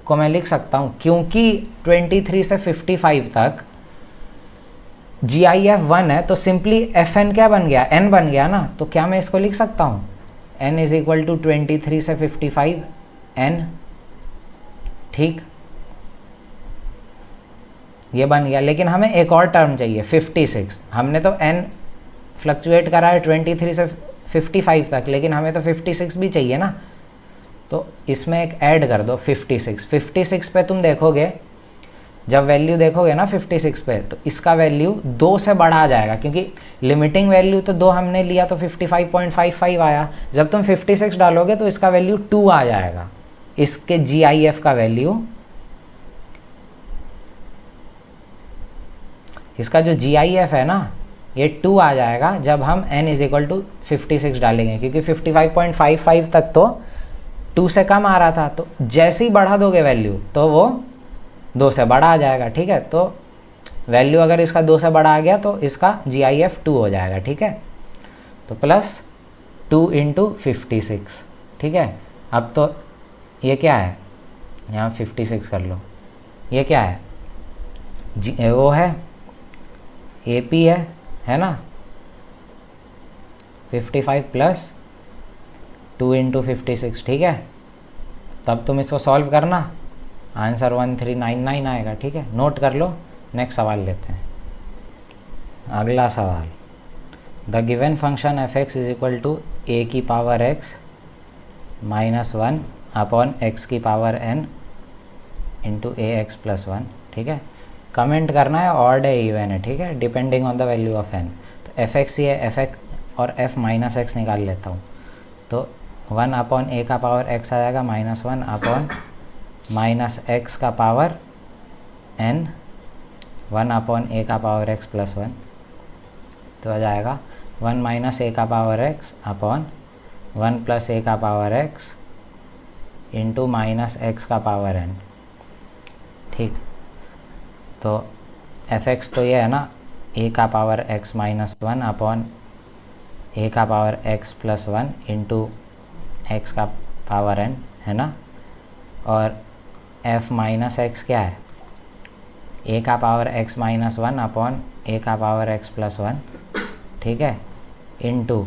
Speaker 1: को मैं लिख सकता हूँ, क्योंकि 23 से 55 तक GIF 1 है, तो सिंपली FN क्या बन गया, n बन गया ना। तो क्या मैं इसको लिख सकता हूँ, n इज़ इक्वल टू 23 से 55 n, ठीक, ये बन गया। लेकिन हमें एक और टर्म चाहिए 56। हमने तो n फ्लक्चुएट करा है 23 से 55 तक, लेकिन हमें तो 56 भी चाहिए ना, तो इसमें एक ऐड कर दो 56 पे तुम देखोगे, जब वैल्यू देखोगे ना 56 पे, तो इसका वैल्यू 2 से बड़ा आ जाएगा, क्योंकि लिमिटिंग वैल्यू तो 2 हमने लिया तो 55.55 आया। जब तुम 56 डालोगे तो इसका वैल्यू 2 आ जाएगा, इसके GIF का वैल्यू, इसका जो GIF है ना ये 2 आ जाएगा जब हम n इज इक्वल टू 56 डालेंगे, क्योंकि 55.55 तक तो 2 से कम आ रहा था। तो जैसे ही बढ़ा दोगे वैल्यू तो वो 2 से बड़ा आ जाएगा, ठीक है। तो वैल्यू अगर इसका 2 से बड़ा आ गया तो इसका GIF 2 हो जाएगा, ठीक है। तो प्लस 2 × 56, ठीक है। अब तो ये क्या है, यहाँ 56 कर लो, ये क्या है, वो है AP है ना, 55 प्लस 2 × 56, ठीक है। तब तुम इसको सॉल्व करना, आंसर 1399 आएगा, ठीक है। नोट कर लो, नेक्स्ट सवाल लेते हैं। अगला सवाल, the given function f(x) is equal to a की power x minus 1 upon x की power n into ax plus 1, ठीक है। कमेंट करना है ऑड है इवन है, ठीक है, depending on the value of n। तो f(x) ये f(x) और f माइनस x निकाल लेता हूँ, तो 1 अपॉन a का पावर x आ जाएगा माइनस 1 अपॉन माइनस x का पावर n 1 अपॉन a का पावर x प्लस 1, तो आ जाएगा 1 माइनस a का power x upon 1 plus a का power x into minus x का पावर n, ठीक। तो f(x) तो ये है ना ए का power x minus 1 upon a का power x plus 1 into x का पावर n, है ना। और f माइनस एक्स क्या है, ए का power x minus 1 upon a का पावर x प्लस 1, ठीक है, इंटू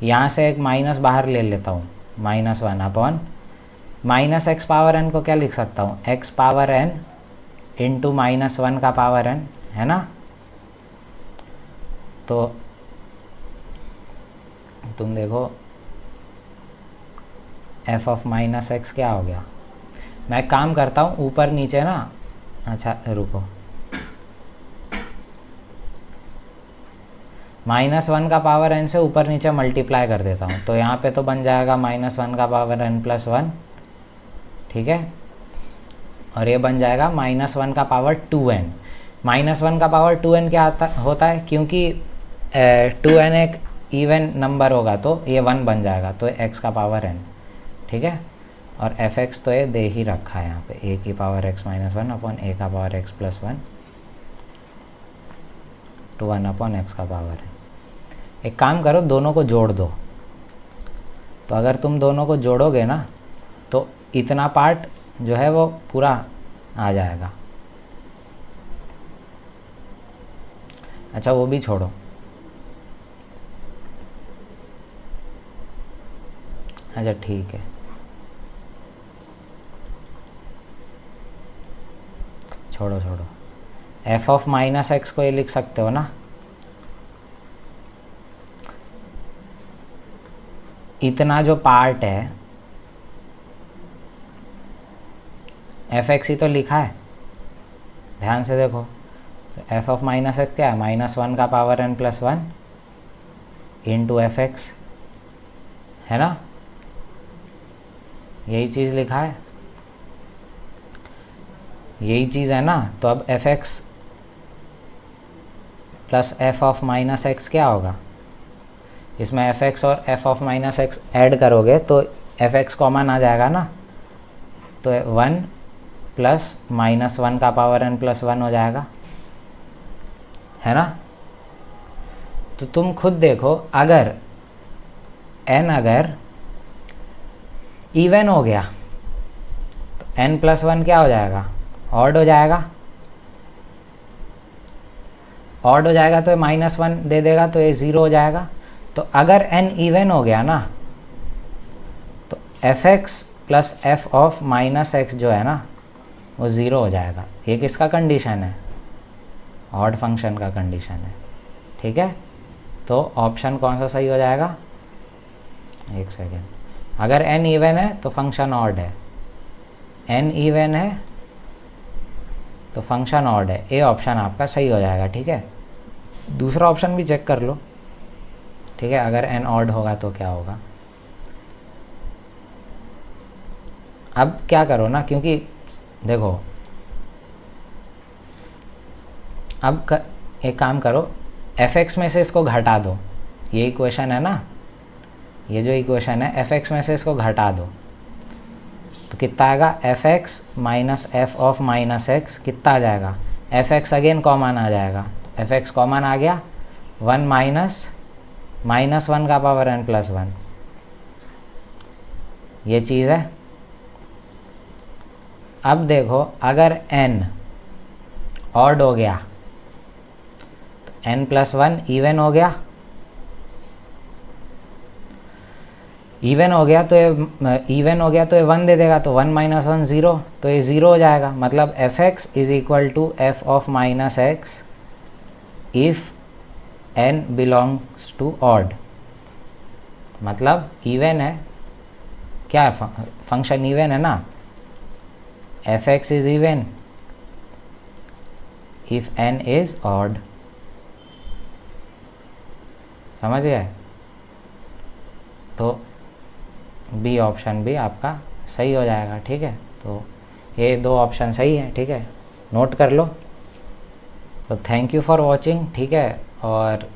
Speaker 1: यहाँ से एक माइनस बाहर ले लेता हूँ, minus 1 upon minus x power n को क्या लिख सकता हूँ, x power n into minus 1 का पावर n, है ना। तो तुम देखो f ऑफ माइनस एक्स क्या हो गया। मैं काम करता हूँ ऊपर नीचे ना, अच्छा रुको, माइनस 1 का पावर n से ऊपर नीचे मल्टीप्लाई कर देता हूँ, तो यहाँ पे तो बन जाएगा माइनस 1 का पावर n प्लस 1, ठीक है, और ये बन जाएगा माइनस 1 का पावर 2n। माइनस 1 का पावर 2n क्या होता है, क्योंकि 2n एक इवन नंबर होगा तो ये 1 बन जाएगा, तो x का पावर n, ठीक है। और fx तो ये दे ही रखा है यहाँ पे, a की power x minus 1 upon a का power x plus 1 to 1 upon x का पावर है। एक काम करो, दोनों को जोड़ दो, तो अगर तुम दोनों को जोड़ोगे ना तो इतना पार्ट जो है वो पूरा आ जाएगा। अच्छा वो भी छोड़ो, अच्छा ठीक है, छोड़ो छोड़ो, f ऑफ माइनस एक्स को ये लिख सकते हो ना, इतना जो पार्ट है एफ एक्स ही तो लिखा है, ध्यान से देखो। तो f ऑफ माइनस एक्स क्या है, माइनस 1 का power n plus 1 into f x, है ना, यही चीज़ लिखा है, यही चीज़ है ना। तो अब F x plus f of minus x क्या होगा, इसमें एफ एक्स और F of minus x add करोगे तो एफ एक्स कॉमन आ जाएगा ना, तो 1 प्लस माइनस 1 का पावर n प्लस 1 हो जाएगा, है ना। तो तुम खुद देखो, अगर n अगर इवन हो गया तो n प्लस 1 क्या हो जाएगा, ऑड हो जाएगा, ऑड हो जाएगा तो माइनस 1 दे देगा तो ये 0 हो जाएगा। तो अगर n इवन हो गया ना तो f x plus f of minus x जो है ना वो 0 हो जाएगा। ये किसका कंडीशन है, ऑड फंक्शन का कंडीशन है, ठीक है। तो ऑप्शन कौन सा सही हो जाएगा, एक सेकेंड, अगर n इवन है तो फंक्शन ऑड है, n इवन है तो फंक्शन ऑड है, ये ऑप्शन आपका सही हो जाएगा, ठीक है। दूसरा ऑप्शन भी चेक कर लो, ठीक है, अगर n ऑड होगा तो क्या होगा। अब क्या करो ना, क्योंकि देखो अब एक काम करो, एफ एक्स में से इसको घटा दो, ये इक्वेशन है ना, ये जो इक्वेशन है एफ एक्स में से इसको घटा दो तो कितना आएगा, F x minus F of minus x कितना आ जाएगा, एफ एक्स अगेन कॉमन आ जाएगा, एफ एक्स कॉमन आ गया, 1 माइनस 1 का पावर n प्लस 1, ये चीज़ है। अब देखो अगर n ऑड हो गया तो n प्लस 1 इवन हो गया, इवन हो गया तो ये 1 दे देगा, तो 1 माइनस 1 0, तो ये 0 हो जाएगा। मतलब F x is equal to F of minus X if n belongs to odd, मतलब इवन है, क्या है, फंक्शन इवन है ना, F x is even if n is odd, समझ गए। तो बी ऑप्शन भी आपका सही हो जाएगा, ठीक है। तो ये दो ऑप्शन सही है, ठीक है, नोट कर लो। तो थैंक यू फॉर वॉचिंग, ठीक है, और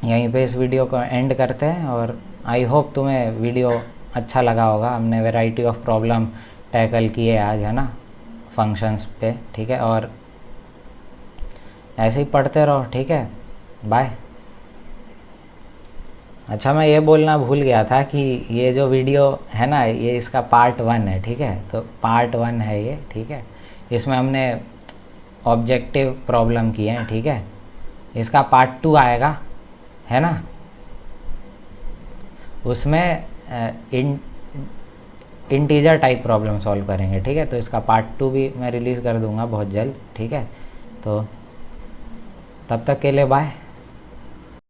Speaker 1: यहीं पे इस वीडियो को एंड करते हैं। और आई होप तुम्हें वीडियो अच्छा लगा होगा, हमने वैरायटी ऑफ प्रॉब्लम टैकल किए आज, है ना, फंक्शंस पे, ठीक है। और ऐसे ही पढ़ते रहो, ठीक है। बाय। अच्छा, मैं ये बोलना भूल गया था कि ये जो वीडियो है ना, ये इसका पार्ट 1 है, ठीक है। तो पार्ट 1 है ये, ठीक है। इसमें हमने ऑब्जेक्टिव प्रॉब्लम किए हैं, ठीक है। इसका पार्ट 2 आएगा, है ना, उसमें इंटीजर टाइप प्रॉब्लम सॉल्व करेंगे, ठीक है। तो इसका पार्ट 2 भी मैं रिलीज़ कर दूंगा बहुत जल्द, ठीक है। तो तब तक के लिए बाय।